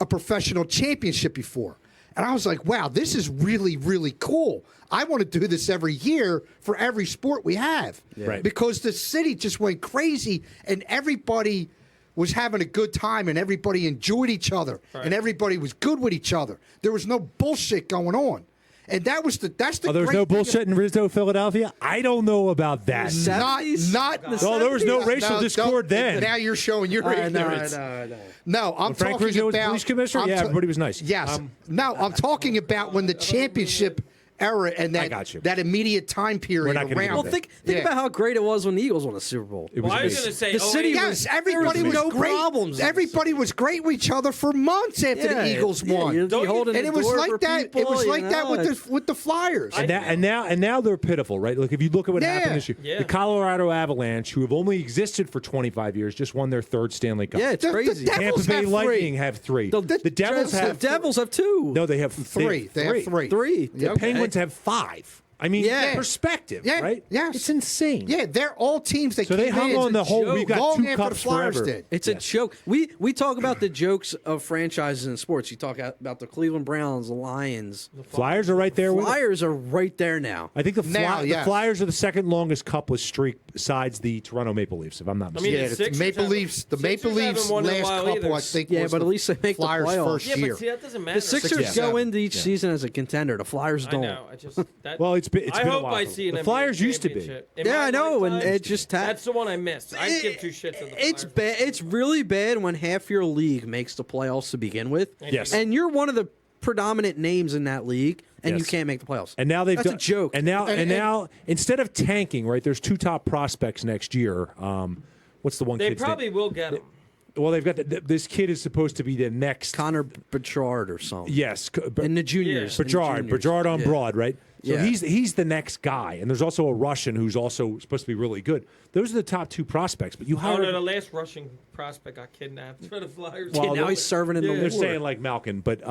a professional championship before, and I was like, wow, this is really really cool. I want to do this every year for every sport we have, Right. because the city just went crazy and everybody was having a good time and everybody enjoyed each other and everybody was good with each other. There was no bullshit going on. And that's the Oh, there was great no thing bullshit in Rizzo, Philadelphia? I don't know about that. Not Oh, there was no 70s? racial discord then. Now you're showing your ignorance. No, I'm Frank talking Rizzo was about police commissioner? I'm Yeah, ta- everybody was nice. Yes. No, I'm talking about when the championship era and I got you. that immediate time period not gonna get around. Well, it. think Yeah. about how great it was when the Eagles won the Super Bowl. It was Well, I was big. going to say, The city Yes, everybody was no great. problems. Everybody was great with each other for months after the Eagles won. You're Don't you- holding And the it was door like for that. people, It was you like that know, with the Flyers. And now they're pitiful, right? Look, if you look at what Yeah. happened this year, Yeah. the Colorado Avalanche, who have only existed for 25 years, just won their 3rd Stanley Cup. Yeah, it's The crazy. Devils Tampa Bay have three. Lightning have 3. The Devils have The Devils have 2. no, they have Three. They have three. 3. The Okay. Penguins have 5. I mean, Yeah. perspective, Yeah, right? yes. It's insane. Yeah, they're all teams that So they came hung in on the whole. joke. We've got long 2 after the cups Flyers forever. did. It's a joke. We talk about the jokes of franchises in sports. You talk about the Cleveland Browns, the Lions. Flyers are right there with it. Flyers are right there now. I think the Now, yes. Flyers are the second longest cupless streak besides the Toronto Maple Leafs, if I'm not I mistaken. mean, Yeah, the the Sixers Maple haven't- Leafs. The Sixers Maple haven't Leafs won in a last while couple, either. I think, Yeah, was but at the least they make the Flyers' playoffs. first Yeah, year. but see, that doesn't matter. The Sixers Six, go seven. into each season as a contender. The Flyers I don't. know. I just that, Well, it's been I a hope while. I see an The NBA Flyers used to be. championship. In Yeah, my I know, and lifetime, it just that's the one I missed. I give 2 shits of the Flyers. It's bad. It's really bad when half your league makes the playoffs to begin with. Yes. and you're one of the predominant names in that league, and you Yes. can't make the playoffs. And now they've That's done, a joke. And now instead of tanking, right? There's 2 top prospects next year. What's the one? They kid's name? probably will get him. Well, they've got this kid is supposed to be the next. Connor Bedard or something. Yes, in the juniors. in the Bedard juniors. on Yeah. Broad, right? So Yeah. he's the next guy, and there's also a Russian who's also supposed to be really good. Those are the top 2 prospects, but you Oh hired. no, the last Russian prospect got kidnapped for the Flyers. Well, Now he's serving in the Yeah. they're war. saying like Malkin, but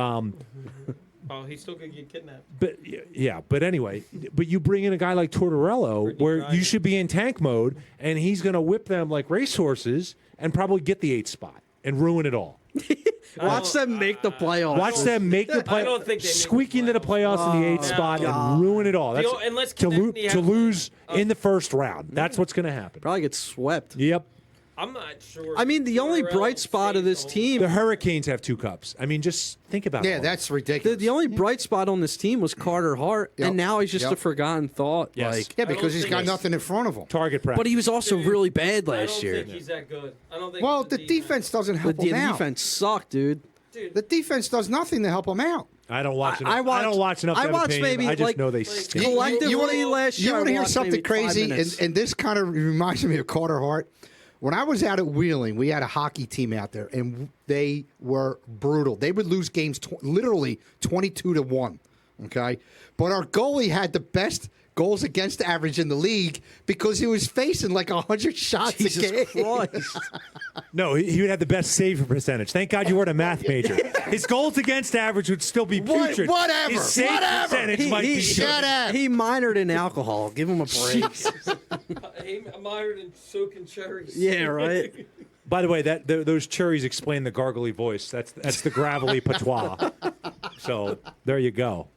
Oh, he still could get kidnapped. But yeah, but anyway, but you bring in a guy like Tortorella, Brittany where Griner. you should be in tank mode, and he's going to whip them like racehorses and probably get the 8th spot and ruin it all. Watch them make the playoffs. Watch them make the play, I don't think they make the squeak into the playoffs in the 8th spot God. and ruin it all. That's and let's to Konechny to have- lose in the first round. That's what's going to happen. Probably get swept. Yep. I'm not sure. I mean, the only Tortorella bright spot of this stays team, The Hurricanes have 2 cups. I mean, just think about it. Yeah, that's ridiculous. the only bright spot on this team was Carter Hart, Yep. and now he's just Yep. a forgotten thought. Yes. Like, yeah, I don't because he's think got it's- nothing in front of him. Target practice. but he was also Dude, really bad I last don't year. think he's that good. I don't think. Well, it's the defense doesn't help The him out. defense sucked, dude. Dude, The defense does nothing to help him out. I don't watch enough. I watched- I don't watch enough. I to have an watched opinion. maybe, I just like, know they like, stink. Collectively, wanna- last year, You want I to hear watched something maybe 5 crazy? minutes. And this kind of reminds me of Carter Hart. When I was out at Wheeling, we had a hockey team out there, and they were brutal. They would lose games literally 22-1. Okay, but our goalie had the best goals against average in the league because he was facing like 100 shots a Jesus game. Christ. No, he would have the best save percentage. Thank God you weren't a math major. His goals against average would still be putrid. Whatever, His save whatever. percentage might be shut good. up. He minored in alcohol. Give him a break. I'm iron and soaking cherries. Yeah, right. By the way, those cherries explain the gargly voice. That's the gravelly patois. So there you go.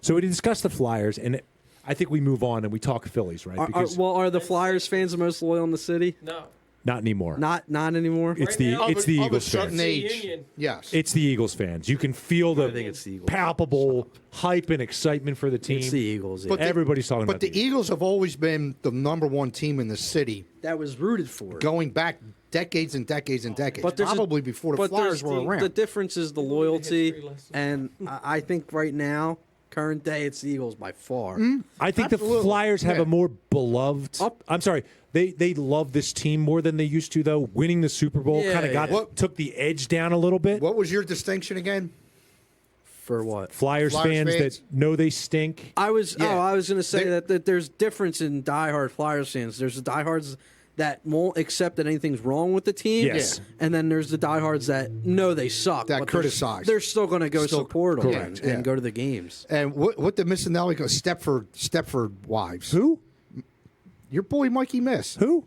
So we discussed the Flyers, and I think we move on and we talk Phillies, right? Because Are the Flyers fans the most loyal in the city? No. not anymore. Not anymore. It's Right the now, it's the Of a Eagles certain fans. age. Union. Yes. It's the Eagles fans. You can feel the think it's the Eagles. palpable hype and excitement for the team. It's the Eagles. Yeah. But the- Everybody's talking But about the Eagles have always been the number one team in the city, that was rooted for. going back decades and decades and decades. But there's probably before the but Flyers there's were around. The difference is the history loyalty, lesson. and I think right now, current day, it's the Eagles by far. I think the Absolutely. Flyers have Yeah. a more beloved. Up- I'm sorry, they love this team more than they used to, though. Winning the Super Bowl Yeah, kind of yeah. took the edge down a little bit. What was your distinction again? For what? Flyers Flyers fans fans? that know they stink. I was Yeah. going to say They- that there's difference in diehard Flyers fans. There's the diehards that won't accept that anything's wrong with the team. Yes. And then there's the diehards that know they suck. That but criticize. They're still going to go Still- support them correct, and yeah. go to the games. And what did Missinelli go? Stepford wives. Who? Your boy Mikey Miss. Who?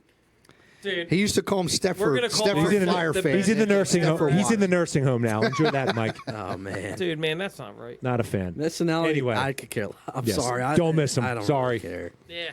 Dude, He used to call him We're Stepford. gonna call Stepford him Flyer the fan. He's in the nursing home. Stepford He's in the wives. nursing home now. Enjoy that, Mike. Oh, man. dude, man, that's not right. Not a fan. Missinelli, Anyway. I could care. I'm Yes. sorry. Don't miss him. I don't Sorry. really care. Yeah.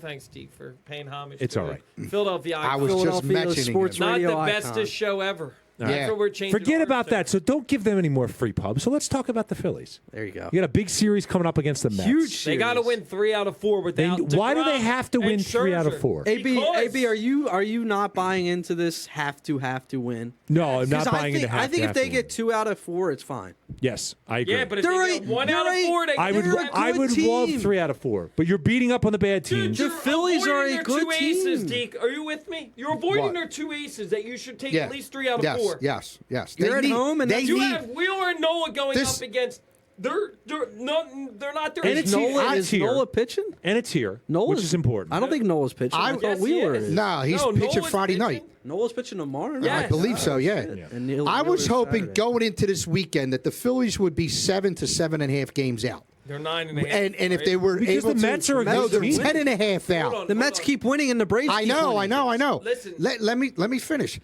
Thanks, Steve, for paying homage. It's to all the right. Philadelphia I icon. was just Philadelphia mentioning sports him. Not radio the icon. bestest show ever. Yeah. That's what we're changing. Forget ours about to. that. So don't give them any more free pubs. So let's talk about the Phillies. There you go. You got a big series coming up against the Mets. Huge They got to series. win 3 out of 4 without. Why do they DeGrom have to and win 3 out of Scherzer. 4? AB, Because- are you not buying into this have to win? No, I'm not 'Cause buying into half. I think if they get 2 out of 4, it's fine. Yes, I agree. Yeah, but if They're they get a- 1 out they're of a- 4, they I would They're a I good would love team. 3 out of 4. But you're beating up on the bad Dude, teams. you're The Phillies are avoiding a their good 2 aces, team. Deke. Are you with me? You're avoiding What? their 2 aces that you should take Yeah. at least 3 out of yes, 4. Yes, yes. You're at home and they You need. have Wheeler and Noah going This- up against. They're not their. And it's Nola, it's is here. Nola pitching? and it's here, Nola's, which is important. I don't think Nola's pitching. I I- thought Yes, he Wheeler is. is. Nah, he's No, pitching Noah's Friday pitching. night. Nola's pitching tomorrow. Yeah. I believe so. Yeah. And he'll- I was Wheeler's hoping Saturday. going into this weekend that the Phillies would be 7 to 7.5 games out, They're 9.5. and if they were Because able the Mets are a no, good they're team. 10.5 out. Hold on. The Mets keep winning and the Braves. I keep know, winning. I know. Listen. Let me finish.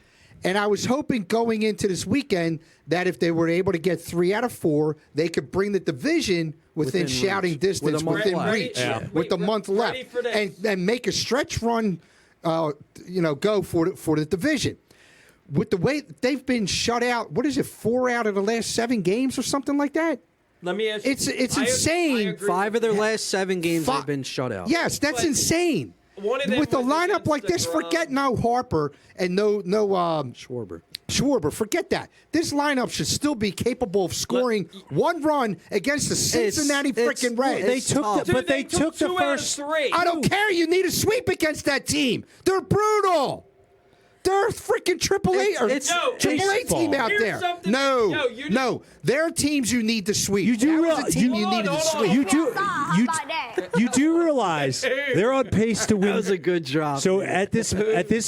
And I was hoping going into this weekend that if they were able to get 3 out of 4, they could bring the division within Within shouting reach. distance, With a month within left. reach, Yeah. with the Wait, month ready left, for this. and make a stretch run, go for the division. With the way they've been shut out, what is it, 4 out of the last 7 games or something like that? Let me ask you. It's I insane. agree 5 of their with you. last 7 games Fi- they've been shut out. Yes, that's But insane. one of them With a was lineup against like this, DeGrom. forget no Harper and no Schwarber. Schwarber, forget that. This lineup should still be capable of scoring 1 run against the Cincinnati it's- freaking Reds. They It's took tough. the, but they took the 2 first. out of 3. I don't care. You need a sweep against that team. They're brutal. They're a freaking AAA or It's- No, AAA team baseball. out Here's there. something- No, Yo, you no. There are teams you need to sweep. You do That real- was a team you you- needed to hold on, sweep. You do you do realize they're on pace to win. That was a good drop. So at this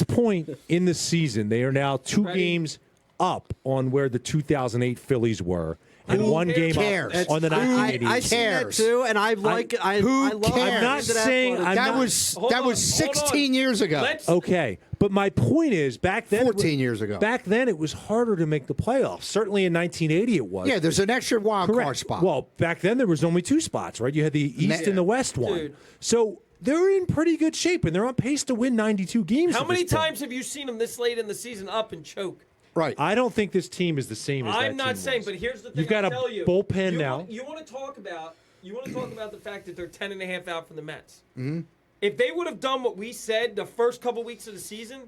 point in the season, they are now 2 games up on where the 2008 Phillies were, and Who 1 game cares? up on the I 1988. see that cares? too, and I like. I Who love cares? I'm not saying I'm That not- was Hold on, 16 years ago. Let's. Okay, but my point is, back then, 14 years ago. Back then, it was harder to make the playoffs. Certainly in 1980, it was. Yeah, there's an extra wild card Correct. spot. Well, back then there was only 2 spots, right? You had the East Yeah. and the West one. Dude. So they're in pretty good shape, and they're on pace to win 92 games. How at many this point. times have you seen them this late in the season up and choke? Right. I don't think this team is the same as that I'm not team saying, was. but here's the thing. You've got I a tell you, bullpen now. You want to talk about the fact that they're 10.5 out from the Mets. Mm-hmm. If they would have done what we said the first couple weeks of the season,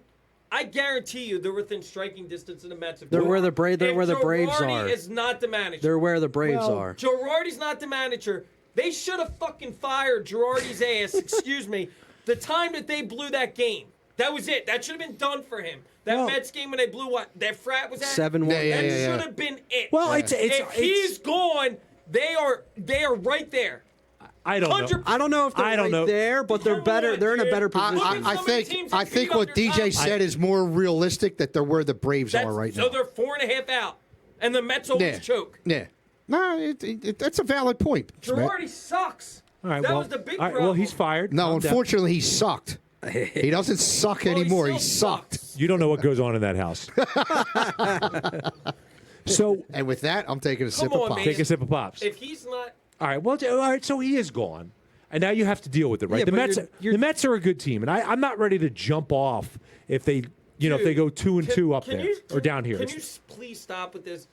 I guarantee you they're within striking distance of the Mets. They're where the Braves are. Girardi is not the manager. They're where the Braves are. Girardi's not the manager. They should have fucking fired Girardi's ass, excuse me, the time that they blew that game. That was it. That should have been done for him. That Mets game when they blew what? That frat was at? 7-1. That should have been it. Well, if he's gone, they are right there. I don't know. I don't know if they're there, but they're better. They're in a better position. I think what DJ said is more realistic, that they're where the Braves are right now. So they're 4.5 out, and the Mets always choke. Yeah. No, that's a valid point. Girardi sucks. All right, that well, was the big all right, problem. well, he's fired. No, Calm down. unfortunately, he sucked. He doesn't suck anymore. He still sucked. sucks. You don't know what goes on in that house. So And with that, I'm taking a sip on, of pop. man. take a sip of pops. If he's not, All right. Well, all right. So he is gone, and now you have to deal with it, right? Yeah, the but Mets. you're- The Mets are a good team, and I'm not ready to jump off if they, if they go 2-2 up there or down here. Can you please stop with this?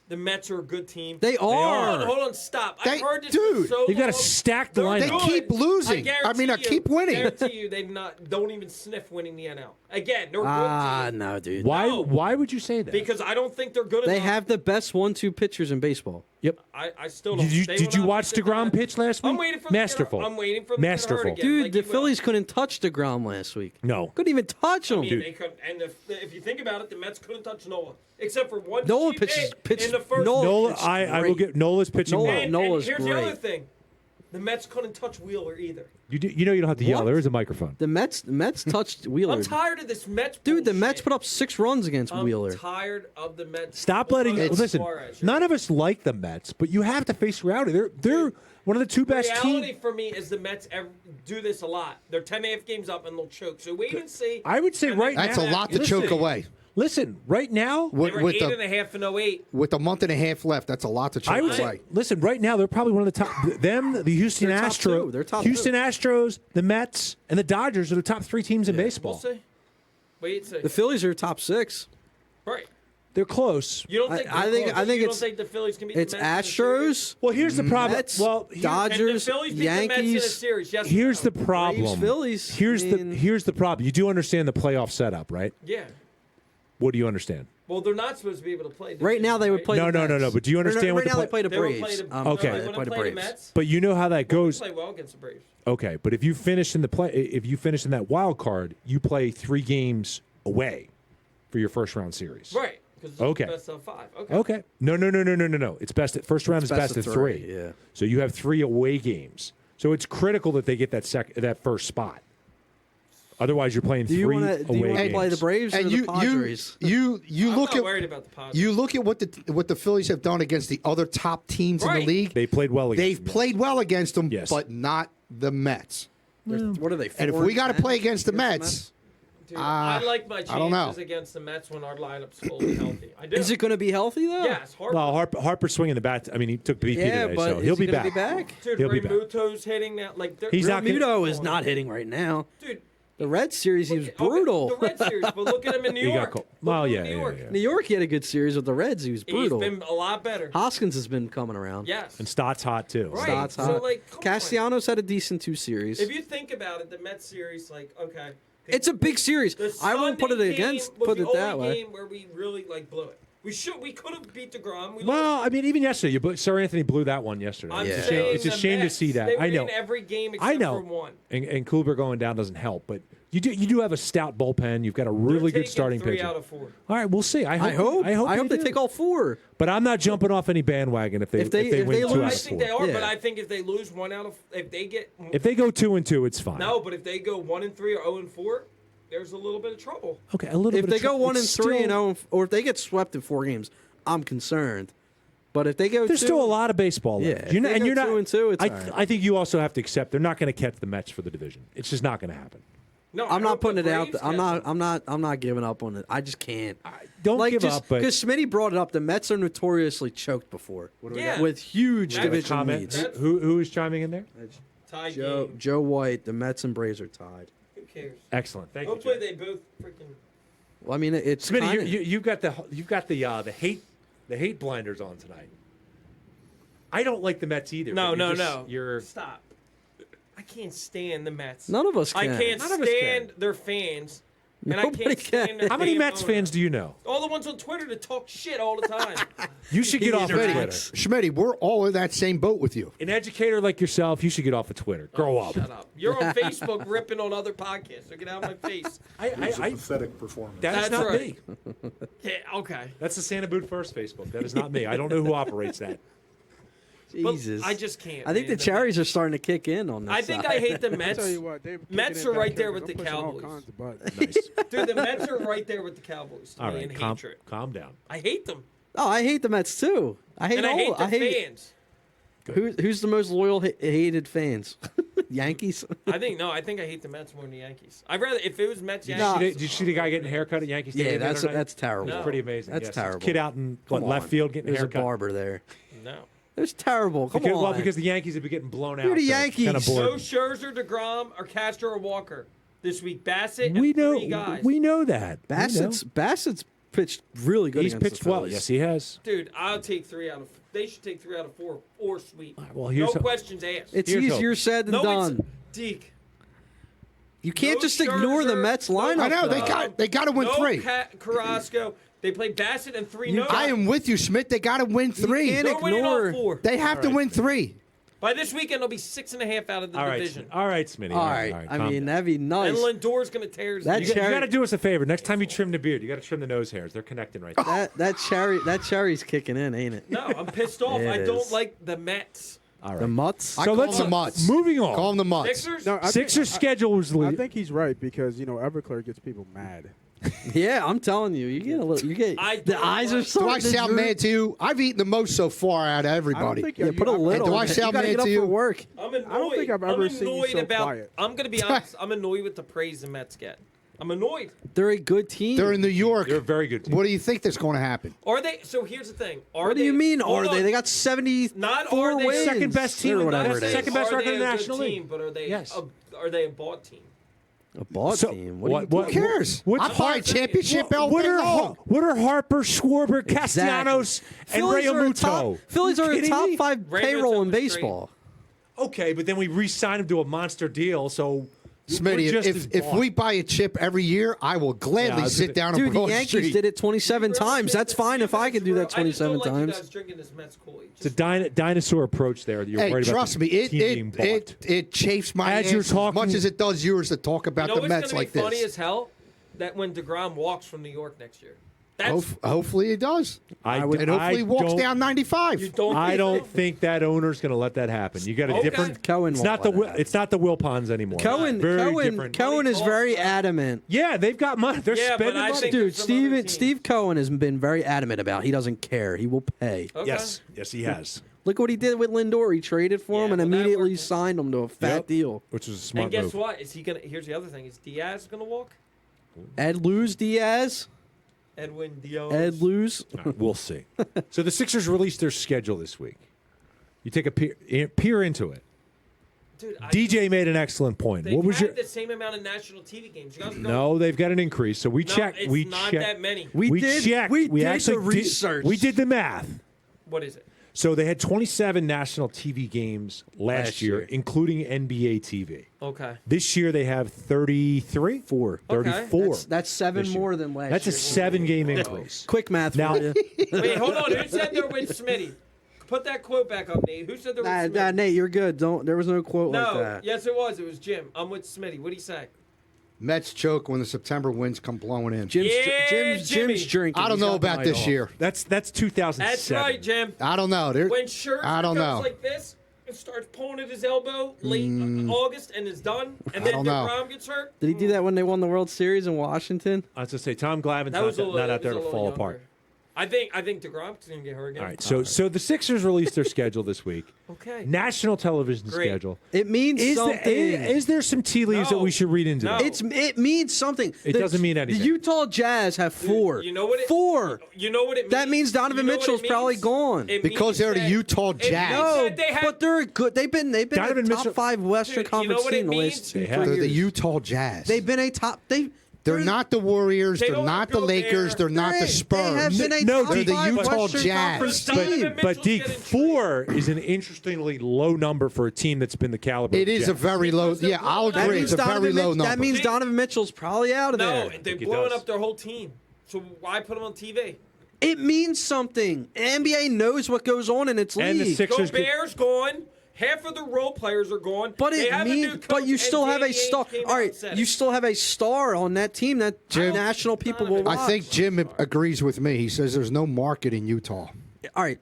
The Mets are a good team. They are. Hold on, stop. I've heard this dude, for so they've got a long. stacked They're lineup. They good. keep losing. I mean, guarantee keep winning. I guarantee you, they don't even sniff winning the NL. Again, they're a good team. No, dude. Why? No. Why would you say that? Because I don't think they're good enough. They have the best 1-2 pitchers in baseball. Yep. I still don't. Did you watch DeGrom pitch last week? I'm waiting for Masterful. I'm waiting for them to get hurt Masterful. again, Dude, like the he will. Phillies couldn't touch DeGrom last week. No. Couldn't even touch him. I mean, they couldn't, and if you think about it, the Mets couldn't touch Nola except for one. Nola cheap pitches- hit pitched- in the first. Nola- Nola, It's I will great. get Nola's pitching Nola- well. And Nola's here's the great. other thing: the Mets couldn't touch Wheeler either. You know you don't have to yell. What? There is a microphone. The Mets touched Wheeler. I'm tired of this Mets. Dude, the bullshit. Mets put up 6 runs against Wheeler. I'm tired of the Mets. Stop letting. Because of Listen, Suarez. none of us like the Mets, but you have to face reality. They're one of the two best Reality teams. for me is the Mets do this a lot. They're 10.5 games up and they'll choke. So wait and see. I would say And right then That's now. a lot to Listen. choke away. Listen, right now, They were With 8.5 in 08. with a month and a half left, that's a lot to choke I would say, away. listen, right now they're probably one of the top. Them, the Houston They're top Astros, two. They're top Houston two. Astros, the Mets, and the Dodgers are the top 3 teams in baseball. We'll see. Wait and see. The Phillies are top 6. Right. They're close. You don't think? I think you don't it's- think the Phillies can beat It's the Mets in a series? Astros, Well, here's the problem. Mets, well, And here- the Dodgers, Phillies beat the Mets in a Yankees. series. Yes or here's no? the problem. Phillies. Here's I the mean- here's the problem. You do understand the playoff setup, right? Yeah. What do you understand? Well, they're not supposed to be able to play. Right now they would play No, the no, no, Mets. no, but do you understand what right the now they play- play the They would Braves. play the, Okay. They They play wouldn't the play the Braves. Mets. But you know how that They goes. play well against the Braves. Okay, but if you finish in that wild card, you play 3 games away for your first round series. Right. Because Okay. it's best of 5. Okay. Okay. No. It's first round is best of 3. Yeah. So you have 3 away games. So it's critical that they get that first spot. Otherwise, you're playing 3 away Do you want to games. play the Braves or And the Padres? you I'm look not at worried about the Padres. you look at what the Phillies have done against the other top teams in Right. the league. They played well against They've them. played well against them, Yes. but not the Mets. What are they? And if 4 we got to 10 play against the against Mets, Dude, I like my I don't know. chances against the Mets when our lineup's fully healthy. I do. Is it going to be healthy though? Yes. Harper. Well, Harper's swinging the bat. I mean, he took the BP Yeah, today, but so is he'll he be gonna back. Dude, He'll be back. Realmuto's hitting now. Like He's not gonna- Muto is not hitting right now. Dude, The Red Series, he was okay, brutal. The Red Series, but look at him in New He got York. cold. Look Well, at him yeah, in New yeah, York. yeah. New York, he had a good series with the Reds. He was brutal. He's been a lot better. Hoskins has been coming around. Yes. And Stott's hot too. Right. Stott's So, hot. like, come on. Castellanos had a decent 2 series. If you think about it, the Mets series, like, okay. It's a big series. The I won't put it Sunday against. game was Put the it that only way. game where we really blew it. We could have beat DeGrom. We Well, lost. I mean, even yesterday, Sir Anthony blew that one yesterday. I'm It's a saying shame, it's a the shame to Mets, see that. They were I know. in every game except I know. for one. And Kluber going down doesn't help, but you do have a stout bullpen. You've got a really They're good starting taking 3 pitcher. out of 4. All right, we'll see. I hope. I hope they do. take all 4. But I'm not jumping off any bandwagon if they If they win 2 lose- out I of think 4. they are, Yeah. but I think if they lose 1 out of, if they get If they go 2-2, it's fine. no, but if they go 1-3 or 0-4, there's a little bit of trouble. Okay, a little If bit. they of go trouble. 1 and It's 3 and still- 0, or if they get swept in 4 games, I'm concerned. But if they go, There's 2, still a lot of baseball left. Yeah, if You're not, they and go you're not. 2-2, it's I, all right. I think you also have to accept they're not going to catch the Mets for the division. It's just not going to happen. No, I'm not putting it out. Braves I'm catch not. them. I'm not giving up on it. I just can't. Don't give up, but because Smitty brought it up. The Mets are notoriously choked before Yeah. with huge That's division comment. leads. Who is chiming in there? tie Joe game. Joe White, the Mets and Braves are tied. Who cares? Excellent. Thank Hopefully you. they both freaking. Well, I mean, it's Smitty, kinda, you've got the hate blinders on tonight. I don't like the Mets either. No, but no, you're no. You're Stop. I can't stand the Mets. none of us can. I can't None of us stand can. their fans. Nobody and I can't stand can. their How many damn Mets owner. fans do you know? All the ones on Twitter that talk shit all the time. You should get off of Twitter. Schmitty, we're all in that same boat with you. An educator like yourself, you should get off of Twitter. Grow up. Shut up. You're on Facebook ripping on other podcasts, so get out of my face. Pathetic performance. That's not right. me. Yeah, okay. That's the Santa Boot First Facebook. That is not me. I don't know who operates that. But Jesus. I just can't. I think man. the cherries are starting to kick in on this. I think side. I hate the I Mets. tell you what, they're Mets kicking are in right back there here, with the I'm pushing all Cowboys. kinds of buttons. Nice. Dude, the Mets are right there with the Cowboys to All me right, in calm hatred. down. I hate them. Oh, I hate the Mets too. I hate And I all. hate the fans. Who's the most loyal hated fans? Yankees. I think I hate the Mets more than the Yankees. I'd rather if it was Mets Did Yankees. you see the guy getting a haircut at Yankee Stadium? Yeah, the other night? that's terrible. It was No. pretty amazing. That's yes. terrible. Kid out in Come left on. field getting a There's a haircut. barber there. No. It's terrible. Come Because, on. well, because the Yankees have been getting blown out. You're the so Yankees. Kind of bored. No Scherzer, DeGrom, or Castro or Walker this week. Bassett and We know. three guys. We know that. We know. Bassett pitched really good. He's against pitched the well. Phillies. Yes, he has. Dude, I'll take 3 out of. They should take 3 out of 4 or sweep. Well, No here's questions asked. It's Here's easier hope. said than no, done. it's Deke. You can't No just ignore the Scherzer, Mets no- lineup. I know though. they got to win no 3. Carrasco. They play Bassett and 3 no. I am with you, Smith. They got to win 3. can't They're winning all ignore- 4. They have to win 3. By this weekend, they'll be 6.5 out of the All right, division. all right, Smitty. All right. I calm mean, down. that'd be nice. And Lindor's going to tear his That knee. You cherry- got to do us a favor. Next time you trim the beard, you got to trim the nose hairs. They're connecting right there. That cherry's kicking in, ain't it? No, I'm pissed off. It I don't is. like the Mets. All right. The Mutts. I So call let's them the Mutts. moving on. Call them the Mutts. Sixers? No, I think- Sixers schedule was I think he's right because Everclear gets people mad. Yeah, I'm telling you, you get a little. You get I the don't eyes are like- Do starting I to sound droop. mad to you? I've eaten the most so far out of I don't everybody. think Yeah, put a little. do I in it. sound you gotta mad get up to you? for work. I'm annoyed. I don't think I've ever seen you annoyed so about. quiet. I'm going to be honest. I'm annoyed with the praise the Mets get. I'm annoyed. They're a good team. They're in New York. They're a very good team. What do you think that's going to happen? Are they? So here's the thing. Are What do they, you mean? hold Are they? on. They got 74 Not are they wins. second best team or in the- whatever that's it the is. second best Are record they in the a good National team, League. but are they? Yes. Are they a bought team? A ball So, team. what- Who cares? what's I buy a Har- championship what- all What day are, long. what are Harper, Schwarber, Castellanos, and Phillies are a Realmuto? Phillies are a kidding top me? 5 Realmuto payroll in was great. baseball. Okay, but then we re-signed him to a monster deal, so we're Smitty, just as if bought. we buy a chip every year, I will gladly Yeah, sit down on Dude, the Broad Yankees Street. did it 27 times. That's fine if I could do that 27 I just don't like you times. guys drinking this Mets Kool-Aid. It's a dinosaur approach there. That you're Hey, worried trust about me, the team being bought. it chafes my As ass you're as talking- much as it does yours to talk about You know the what's Mets going like to be funny this. as hell? That when DeGrom walks from New York next year. That's Hopefully it does. I And hopefully he walks down 95. you don't. I think don't so? think that owner's going to let that happen. You got a Okay. different. Cohen It's won't not the let it happen. it's not the Wilpons anymore. Cohen, very different. Cohen is very adamant. Yeah, they've got money. They're Yeah, but spending I money. think- Dude, there's some other teams. Steve Cohen has been very adamant about he doesn't care. He will pay. Okay. Yes, he has. Look what he did with Lindor. He traded for him Yeah, and well, that immediately worked. signed him to a fat Yep. deal. Which was a smart And guess move. what? Is he gonna? Here's the other thing: is Diaz gonna walk? Ed Luz Diaz. Edwin Diaz. Ed Luz. All right, we'll see. So the Sixers released their schedule this week. You take a peer into it. Dude, DJ made an excellent point. They've What was had your? the same amount of national TV games. You guys go, No, they've got an increase. So we No, checked. it's we not checked. that many. We did- checked. we did actually the research. we did the math. What is it? So they had 27 national TV games last year, year. including NBA TV. Okay. This year they have 33, 34. That's 7 this year. more than last That's a year. 7-game increase. Quick math Now- for you. Wait, hold on. Who said they're with Smitty? Put that quote back up, Nate. Who said they're with Smitty? Nate, you're good. There was no quote like No. that. Yes, it was. It was Jim. I'm with Smitty. What'd he say? Mets choke when the September winds come blowing in. Jim's Jimmy. drinking. I don't He's know got the about night this off. year. That's 2007. That's right, Jim. I don't know. When Scherzer I don't goes know. like this and starts pulling at his elbow late August and is done, and then don't know. DeGrom gets hurt. Did he do that when they won the World Series in Washington? I was going to say, Tom Glavine's That was not out there to fall younger. apart. I think DeGrom's going to get hurt again. All right, so the Sixers released their schedule this week. Okay. National television Great. schedule. It means something. Is there some tea leaves that No. we should read into No. that? It means something. It doesn't mean anything. The Utah Jazz have 4. You know what it, 4. You know what it means? That means Donovan You know what Mitchell's it probably means? gone. It Because means they're the that- Utah it means Jazz. No, that they have, but they're good. They've been Donovan a top Mitchell- 5 Western Dude, you know Conference what team it in the means? last 2 They have. They're the years. Utah Jazz. They've been a top. They're not the Warriors. They They're don't not the go Lakers. there. They're not the Spurs. They have been a No, top they're the 5 Utah Western Jazz. Conference Donovan team. Mitchell's But Deke, getting 4 is an interestingly low number for a team that's been the caliber. It of is a Jazz. very low. Yeah, I'll That agree. means It's a very low number. That means Donovan Mitchell's probably out of No, there. they're think it blowing does. up their whole team. So why put them on TV? It means something. NBA knows what goes on in its And the league. Sixers could- Gobert's gone. Half of the role players are gone. But They it have a new means, coach, but you and still have a Danny Ainge star. came All out and right, said you it. still have a star on that team that Jim- national people will watch. I think Jim agrees with me. He says there's no market in Utah. All right.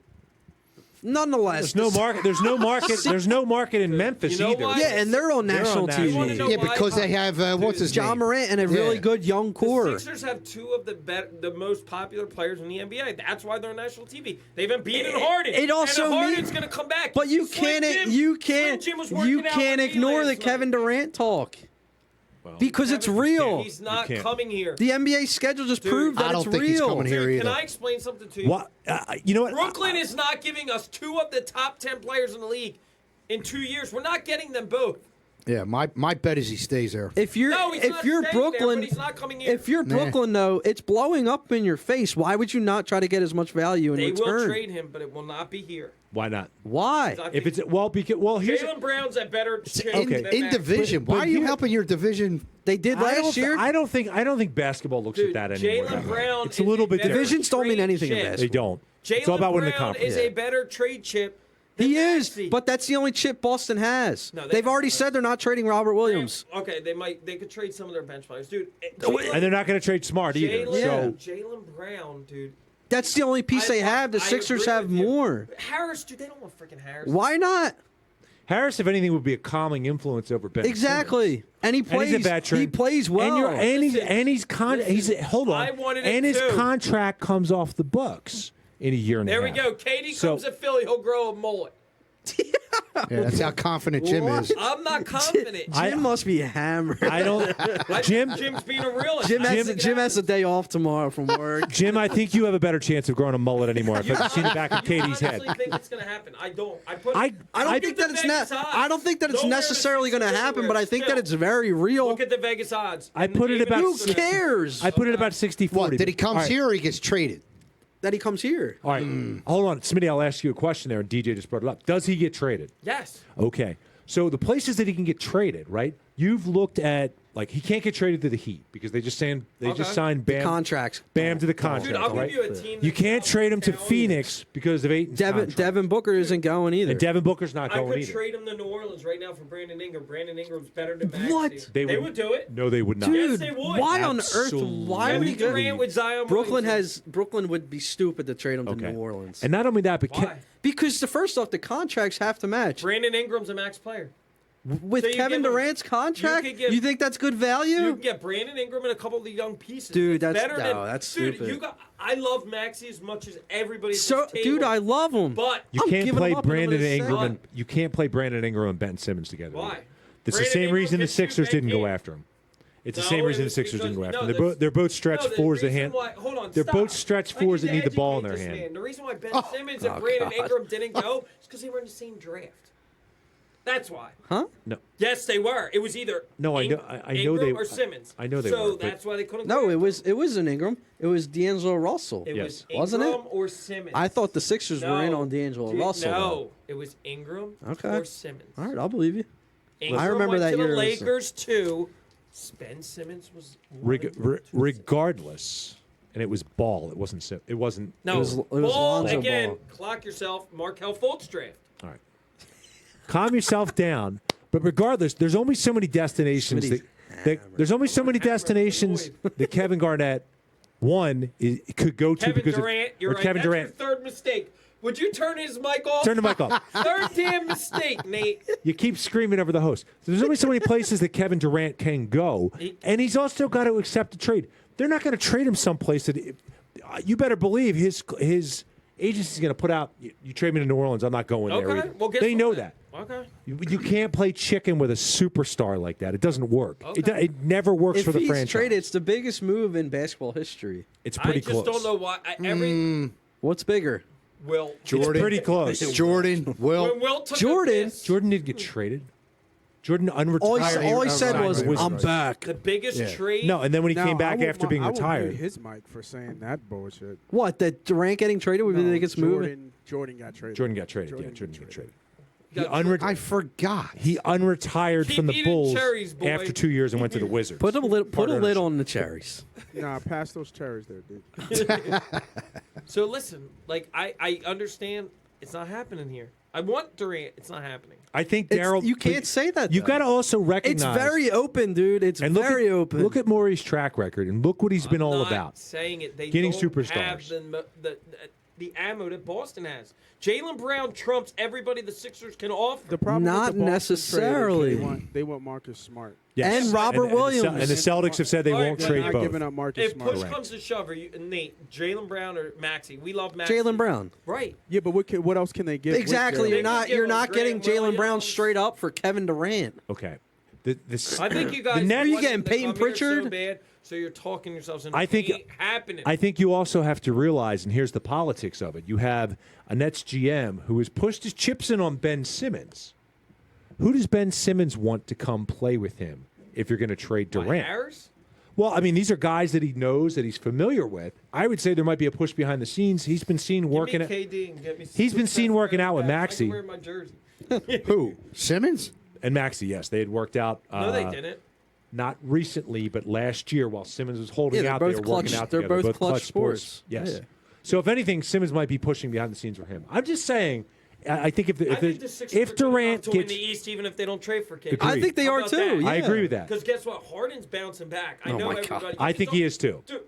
Nonetheless, There's no market. There's no market. There's no market in Memphis You know either. why? Yeah, and they're on They're on national national. You wanna TV. know Yeah, why? because they have what's his John name? Morant and a really Yeah. good young core. The Sixers have 2 of the most popular players in the NBA. That's why they're on national TV. They've been beating Harden. It also and Harden's means- going to come back. But you Slim can't Jim- you Slim can't Jim was you working out can't with me ignore the last Kevin night. Durant talk. Because it's Kevin- real. He's not can't. coming here. The NBA schedule just Dude, proved that I don't it's think he's real. coming here Dude, can either. I explain something to you? What? You know what? Brooklyn is not giving us 2 of the top 10 players in the league in 2 years. We're not getting them both. Yeah, my bet is he stays there. If you're No, he's if not you're staying there, Brooklyn, but he's not coming here. if you're Brooklyn though, it's blowing up in your face. Why would you not try to get as much value in They return? will trade him, but it will not be here. Why not? Why? I If think it's here's Jalen Brown's a better chance okay. than In Max. division, But why are you here- helping your division? They did last year. I don't think basketball looks Dude, at that anymore. Jalen Brown It's a little is bit better different. Divisions don't mean trade anything in chip. basketball. They don't. Jalen It's all about winning the Brown conference. is a better trade chip than He is, Maxey. but that's the only chip Boston has. No, They've already said they're not trading Robert Williams. Okay, they could trade some of their bench players, dude. And they're not going to trade Smart either. Jalen Brown, dude. That's the only piece they have. The I Sixers agree have with you. more. Harris, dude, they don't want freaking Harris. Why not? Harris, if anything, would be a calming influence over Ben. Exactly. And he And plays. he's a veteran. He plays well. And he's hold on. I wanted it and his too. contract comes off the books in a year and There a we half. go. Katie So- comes to Philly, he'll grow a mullet. Yeah, that's how confident Jim is. I'm not confident. Jim must be hammered. I don't. Jim, Jim's being a realist. Jim has a day off tomorrow from work. Jim, I think you have a better chance of growing a mullet anymore. If I've seen the back of Katie's I head. honestly think it's going to happen. I don't. I don't I think at that the it's Vegas not. odds. I don't think that it's Don't wear the necessarily going to Sixers happen, everywhere. but I think that Still, it's very real. Look at the Vegas odds. I put it And about- even Who so- cares I put it about 60-40. What? Did he All comes right. here or he gets traded? that he comes here? All right. Hold on. Smitty, I'll ask you a question there. And DJ just brought it up. Does he get traded? Yes. Okay. So the places that he can get traded, right? You've looked at, like, he can't get traded to the Heat because they just signed Bam. Contracts. Bam to the contract. Dude, I'll right? give you a team. You that's can't out trade him to now. Phoenix because of Aiton's contract. Devin Booker isn't going either. And Devin Booker's not I going could either. trade him to New Orleans right now for Brandon Ingram. Brandon Ingram's better than Maxey. What? They would do it. No, they would not. Yes, Dude, they would. why on earth? Why would he Kevin go? Durant with Zion Brooklyn Williamson. would be stupid to trade him to Okay. New Orleans. And not only that, but Why? Because first off, the contracts have to match. Brandon Ingram's a max player. With So you Kevin give him- Durant's contract, you could give- you think that's good You value? can get Brandon Ingram and a couple of the young pieces. Dude, It's that's- better no, than, that's dude, stupid. I love Maxey as much as everybody. At So, this table, dude, I love him. But You I'm can't giving play him up in Brandon a Ingram second. and you can't play Brandon Ingram and Ben Simmons together. Why? either. It's Brandon the same Ingram reason the gets Sixers you didn't go back in. after him. It's the No, same it reason the was Sixers didn't go because- after no, him. They're both stretch No, the fours that reason hand. why- hold on, They're stop. both stretch I fours need that to need the ball in educate their this hand. man. The reason why Ben Simmons and Brandon Ingram didn't go is because they were in the same draft. That's why. Huh? No, Yes, they were. It was either No, I know- I know Ingram they- or Simmons. I know they so were, but- that's why they couldn't. No, go it after him. was an Ingram. It was D'Angelo Russell. It Yes. was Wasn't it? Ingram or Simmons. I thought the Sixers were in on D'Angelo Dude, Russell. No, it was Ingram Okay. or Simmons. All right, I'll believe you. Ingram I remember went that to year the it was- Lakers too. Ben Simmons was one and two. Regardless, and it was Ball. It wasn't. It wasn't. No, It was Ball Lonzo again. Ball. Clock yourself. Markelle Fultz draft. All right. Calm yourself down. But regardless, there's only so many destinations there's only so many destinations that Kevin Garnett could go to Kevin because Durant. You're or right. Kevin That's Durant. your third mistake. Would you turn his mic off? Turn the mic off. Third damn mistake, Nate. You keep screaming over the host. So there's only so many places that Kevin Durant can go, and he's also got to accept a trade. They're not going to trade him someplace that you better believe his agency's going to put out. You trade me to New Orleans, I'm not going there. Okay. Either. Well, guess they know what? that. Okay. You can't play chicken with a superstar like that. It doesn't work. Okay. It never works If for the he's franchise. traded, it's the biggest move in basketball history. It's pretty I just close. don't know why. Every What's bigger? Will It's pretty close. Jordan, when Will took Jordan. Jordan didn't get traded. Jordan unretired. All he said was, Wizards. "I'm back." the biggest Yeah. trade. No, and then when he Now, came back I would after mi- being I would retired, mute his mic for saying that bullshit. What? That Durant getting traded would be the biggest move? Jordan got traded. Jordan got traded. Jordan Yeah, Jordan got got traded. You got I forgot. He unretired Keep from the eating Bulls cherries, boy. after 2 years and went to the Wizards. Put a lid ownership. on the cherries. Nah, pass those cherries there, dude. So listen, like I understand it's not happening here. I want Durant. It's not happening. I think It's- Daryl. you can't say that, You've though. got to also It's recognize. very open, dude. It's and look very at, open. Look at Maury's track record and look what he's been I'm all not about. saying it. They Getting don't superstars. have the ammo that Boston has. Jaylen Brown trumps everybody the Sixers can offer. The problem Not with the Boston necessarily. trade is they want Marcus Smart. Yes. And Robert Williams. And the Celtics have said they All right, won't they're trade Not both. giving up Marcus If Smart. push Correct. comes to shove, Nate, Jaylen Brown or Maxey? We love Maxey. Jaylen Brown. Right. Yeah, but what else can they give? with Exactly. Jalen? You're not. They can You're give not him getting Grant Jalen Brown Williams. straight up for Kevin Durant. Okay. I think you guys. Nets- you want getting him to Peyton come here Pritchard? So bad, so you're talking yourselves into I think- it ain't happening. I think you also have to realize, and here's the politics of it. You have a Nets GM who has pushed his chips in on Ben Simmons. Who does Ben Simmons want to come play with him if you're going to trade What, Durant? Harris? Well, I mean, these are guys that he knows, that he's familiar with. I would say there might be a push behind the scenes. He's been seen working Give me at KD and get me He's been seen working out with back. Maxey. I can wear my jersey. Who? Simmons? and Maxey. Yes, they had worked out. No, they didn't. Not recently, but last year while Simmons was holding Yeah, out, they're they both were working clutch- out they're together. both clutch sports. Yes. Yeah. So if anything, Simmons might be pushing behind the scenes for him. I'm just saying. I think I think the Sixers are if good enough Durant to win gets, the East, even if they don't trade for KD. Agreed. I think they How are about too. that? Yeah. I agree with that. Because guess what? Harden's bouncing back. I Oh know my God. everybody. I think he is too. Dude,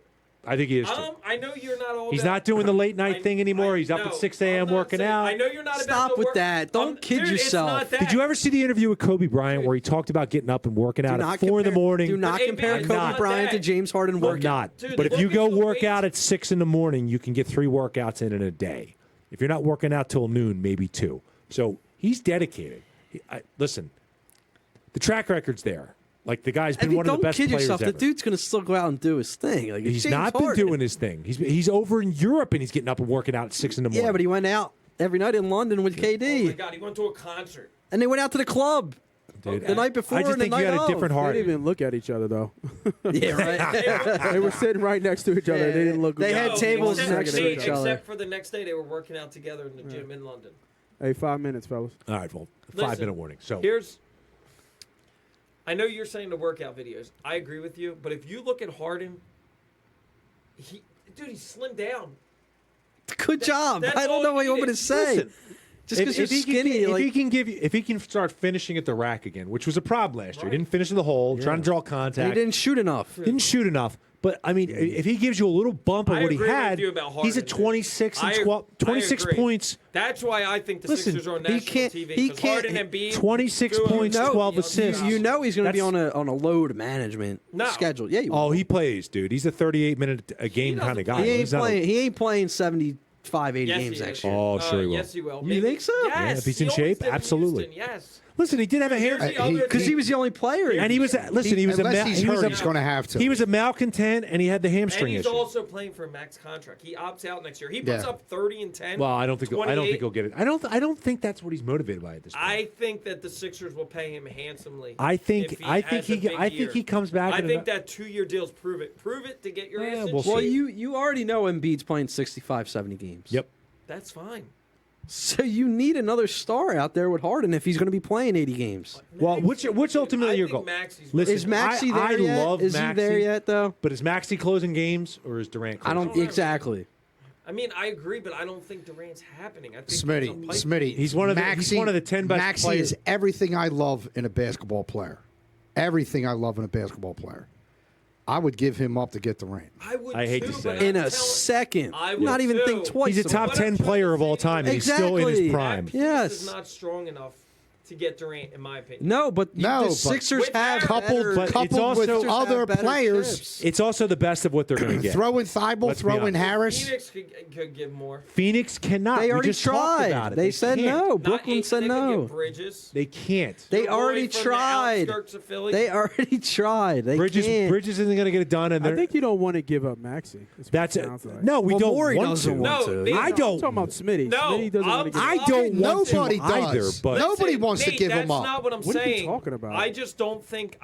I think he is too. I know you're not all. He's about- not doing the late night I- thing anymore. He's up no, at 6 I'm a.m. not working saying- out. I know you're not about Stop to with work. that. Don't kid dude, yourself. It's not that. Did you ever see the interview with Kobe Bryant where he talked about getting up and working out at 4 in the morning? Do not But compare AB, Kobe not Bryant to that. James Harden I'm working. not. Dude, But if look you at go the work weight. out at 6 in the morning, you can get 3 workouts in a day. If you're not working out till noon, maybe 2. So he's dedicated. Listen, the track record's there. Like the guy's been one of the don't best kid players yourself. ever. The dude's gonna still go out and do his thing. Like, it's He's James not been Harden. doing his thing. He's over in Europe and he's getting up and working out at 6 in the morning. Yeah, but he went out every night in London with Oh my KD, God, he went to a concert. and they went out to the club Dude, the night before I just and the think you night got a of. different They heart. didn't even look at each other though. Yeah, right. They were sitting right next to each other. Yeah, They didn't look. they had No, tables except, next to Nate, each other. Except for the next day, they were working out together in the gym in London. Hey, 5 minutes, fellas. All right, well, Listen, 5-minute warning. So I know you're saying the workout videos. I agree with you, but if you look at Harden, he slimmed down. Good job. that's I don't all know what you you want me to needed. say. Listen, Just because you're he can skinny, get- like if he can start finishing at the rack again, which was a problem last year. He didn't finish in the hole, trying to draw and contact. he didn't shoot enough. Didn't shoot enough. But I mean, if he gives you a little bump of I what he agree with had, you about he's at Harden, 26 and I 12, 26 agree. points, That's why I think the Listen, Sixers are on he national can't- TV. he 'cause can't- Harden and Embiid 26 doing points, it. 12 assists. You know he's going to be That's- on a load management No. schedule. Yeah, Oh, he plays, dude. He's a 38-minute a game doesn't kind of play. guy. he ain't He's not a- playing. He ain't playing 75, 80 Yes, games he next is. year. Oh, sure he will. Yes, he will. You think so? Yes. Yeah, if he's in he always shape, did in absolutely. Houston, yes. Listen, he did have a hair. Here's the other Because thing. he was the only player. And he was listen. He was a Unless mal- he's he was hurt, a- he's going to have to. He was a malcontent, and he had the And hamstring he's issue. also playing for a max contract. He opts out next year. He puts Yeah. up 30 and 10. Well, I don't think 28. he'll get it. I don't think that's what he's motivated by at this point. I think that the Sixers will pay him handsomely. I think if I think has a he big year. comes back. I in think a- that 2-year deal's prove it. Prove it to get your Yeah, ass in we'll shape. Well, you already know Embiid's playing 65, 70 games. Yep. That's fine. So you need another star out there with Harden if he's going to be playing 80 games. Well, which ultimately I your think goal? Maxey's Listen, Is Maxey there I yet? love Is Maxey, he there yet, though? But is Maxey closing games or is Durant? I Closing? don't exactly. I mean, I agree, but I don't think Durant's happening. I think Smitty. He's one of the 10 best Maxey players. is everything I love in a basketball player. Everything I love in a basketball player. I would give him up to get Durant. I hate to too, say but it. I'm In a telling- second. I would Not even too. think twice. He's a top about it. 10 player of all time, and he's still in Exactly. his prime. That piece Yes. is not strong enough to get Durant, in my opinion. No, but No, the but Sixers with have Harris- better, But it's coupled also- with Sixers other have better players. chips. It's also the best of what they're going to get. Throw in Thibault, Let's be throw in honest. Harris. Phoenix could give more. Phoenix cannot. They We already just talked tried. about it. They said can't. no. Not Brooklyn eight, said they could no. get Bridges. They can't. They Your boy already from the tried. outskirts of Philly. They already tried. They Bridges can't. isn't going to get it done, and I they're, think you don't want to give up Maxey. that's what it. sounds like. No, we Well, don't Morey want doesn't to. want No, to. they- I I'm don't. talking about Smitty. No, Smitty doesn't want to give I up. don't want Nobody to either. does. But Nobody wants to Nate, give him that's up. not what I'm What are you saying. talking about? I just don't think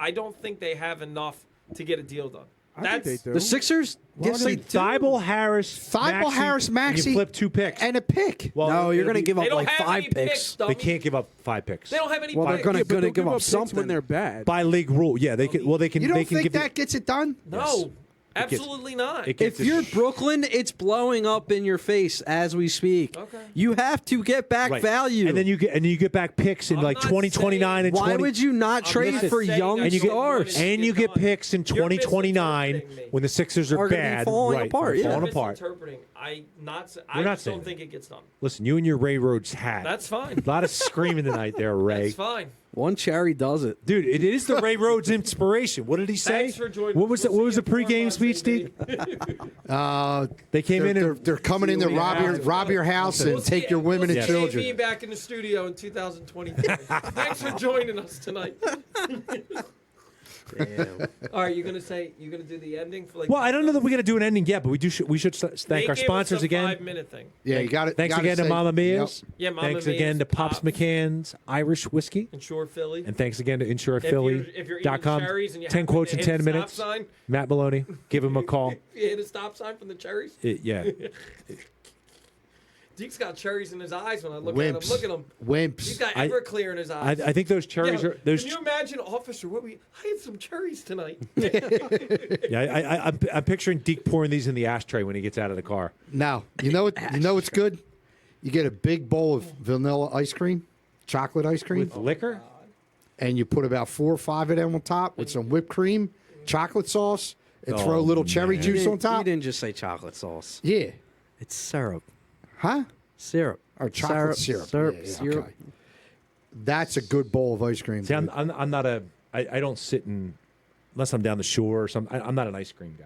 they have enough to get a deal done. I That's think they do. The Sixers. Yes, they do. Thibault, Harris, Thibault, Harris, and Maxey, you flip 2 picks. and a pick. Well, No, you're going to give They up don't like have 5 any picks. dummy. They can't give up 5 picks. They don't have any Well, they're picks. gonna Yeah, but they'll give up picks something. when they're bad. By league rule, yeah, they can. Well, they can. You don't they can think give that gets it done? No, It gets- absolutely not. it gets If you're Brooklyn, it's blowing up in your face as we speak. Okay. You have to get back right. value. and then you get back picks in I'm like not 2029 and Why 20. would you not I'm trade not for saying young that and you get stars? and you get done. picks in You're 2029 misinterpreting me. when the Sixers are Are gonna be bad, falling right? apart, are yeah. falling You're apart. misinterpreting. I not We're not just saying don't that. think it gets done. Listen, you and your Ray Rhodes hat. That's fine. A lot of screaming tonight there, Ray. That's fine. One cherry does it. Dude, it is the Ray Rhodes inspiration. What did he say? Thanks for joining. What was the, We'll what was see the you at pregame 4 speech, Steve? Steve? They came in and They're coming in to rob your house We'll and see take your you- women we'll and see children. AB back in the studio in 2023. Thanks for joining us tonight. Damn. All right, you're gonna do the ending for like. well, I don't know that we're gonna do an ending yet, but we should thank They our gave us sponsors a again. 5-minute thing. Yeah, you got it. Thanks again to Mama Mia's. Yeah, Mama Thanks Mia's, again to Pops McCann's Irish Whiskey. Insure Philly. And thanks again to if you're eating InsurePhilly.com. cherries and you 10 happen quotes to in hit 10 the minutes. Stop sign, Matt Maloney, give him a call. you hit a stop sign from the cherries. Yeah. Deke's got cherries in his eyes when I look at him. Wimps. Look at him. He's Wimps. got I- Everclear in his I, eyes. I think those cherries Yeah, are. Those Can you imagine, officer? I had some cherries tonight. yeah, I'm picturing Deke pouring these in the ashtray when he gets out of the car. Now, you know what's good? You get a big bowl of vanilla ice cream, chocolate ice cream, With liquor? and you put about 4 or 5 of them on top with some whipped cream, chocolate sauce, and throw a little cherry man. juice on top. You didn't just say chocolate sauce. Yeah. It's syrup. Huh? Syrup. Or chocolate syrup. Syrup. Yeah, yeah, Syrup. okay. That's a good bowl of ice cream. See, dude. I'm not a. I don't sit and unless I'm down the shore or something. I'm not an ice cream guy.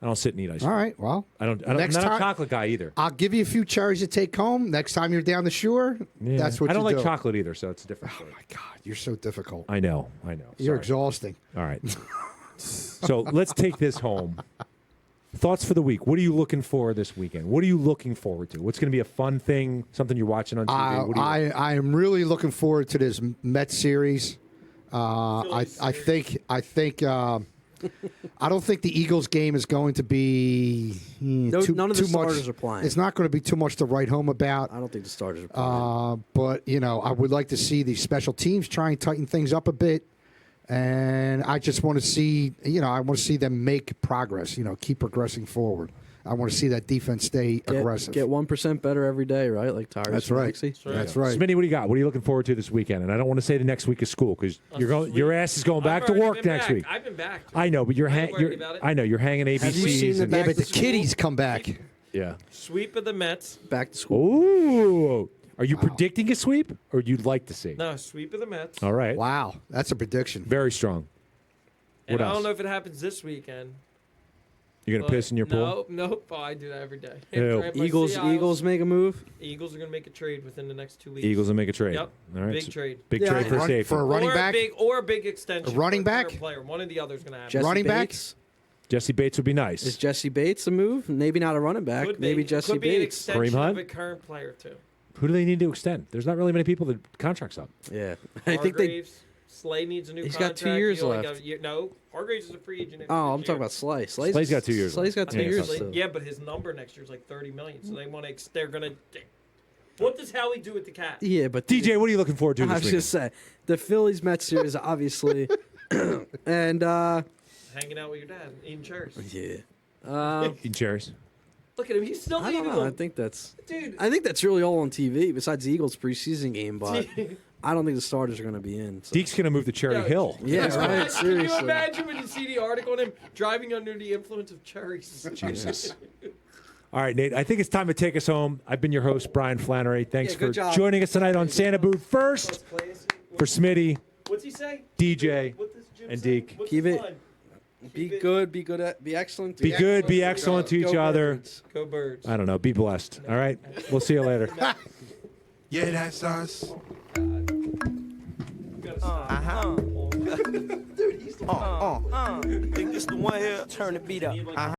I don't sit and eat ice cream. All right. Well, I'm next not a time- chocolate guy either. I'll give you a few cherries to take home. Next time you're down the shore, Yeah. that's what I don't you like do. chocolate either, so it's a different. Oh story. my God, you're so difficult. I know. You're Sorry. exhausting. All right. So let's take this home. Thoughts for the week. What are you looking for this weekend? What are you looking forward to? What's going to be a fun thing? Something you're watching on TV? What do you I am really looking forward to this Mets series. I think I don't think the Eagles game is going to be None of the too much. starters are playing. It's not going to be too much to write home about. I don't think the starters are playing. But I would like to see the special teams try and tighten things up a bit. And I just want to see, I want to see them make progress. Keep progressing forward. I want to see that defense stay aggressive. Get 1% better every day, right? Like Tyrese That's right. Maxey. That's right. Smitty, what do you got? What are you looking forward to this weekend? And I don't want to say the next week is school because your ass is going back I've to already work been next back. week. I've been back. I know, but you're I'm worried about it. I know you're hanging ABCs. Have you seen the and- Yeah, back but the to school? kiddies come back. yeah. Sweep of the Mets. Back to school. Ooh. Are you predicting a sweep or you'd like to see? No, sweep of the Mets. All right. Wow, that's a prediction. Very strong. And What I else? don't know if it happens this weekend. You're going to piss in your pool? Nope. Oh, I do that every day. Ew. Right by Eagles Seattle's. make a move. Eagles are going to make a trade within the next 2 weeks. Eagles will make a trade. Yep. All right. Big so trade. Big Yeah, trade for Run- safety. for a running back? Or a big extension. A running for back? current player. One or the other is going to happen. Jesse Running back? Bates. Jesse Bates would be nice. Is Jesse Bates a move? Maybe not a running back. Could Maybe be. Jesse Could be an Bates. extension Kareem of Hunt? a current player too. Who do they need to extend? There's not really many people that contracts up. Yeah, I think they. Hargraves, Slay needs a new He's got contract. 2 years He only left. got a year- no, Hargraves is a free agent. Oh, I'm talking about Slay. Slay's got 2 years Slay's got left. 2 Yeah, years Slay- still. Yeah, but his number next year is like $30 million. So they want to. They're gonna. What does Howie do with the cat? Yeah, but DJ, what are you looking forward to I this was weekend? just saying the Phillies Mets series, obviously, and Hanging out with your dad, eating cherries. yeah. Eating cherries. Look at him. He's still I eating don't know. I them. think that's. Dude. I think that's really all on TV. Besides the Eagles preseason game, but I don't think the starters are going to be in. So. Deke's going to move to Cherry Yeah. Hill. Yeah, right. Can you Seriously. imagine when you see the article on him driving under the influence of cherries? Jesus. All right, Nate, I think it's time to take us home. I've been your host, Brian Flannery. Thanks Yeah, good for job. joining us tonight on Santa Boot First. Let's play this. For Smitty, What's he say? DJ, What does Jim and say? Deke. What's Keep his it- line? Be good, be excellent. Be good, be excellent to each Go other. Birds. Go Birds. I don't know. Be blessed. All right. We'll see you later. Yeah, that's us. Think this the one here? Turn the beat up.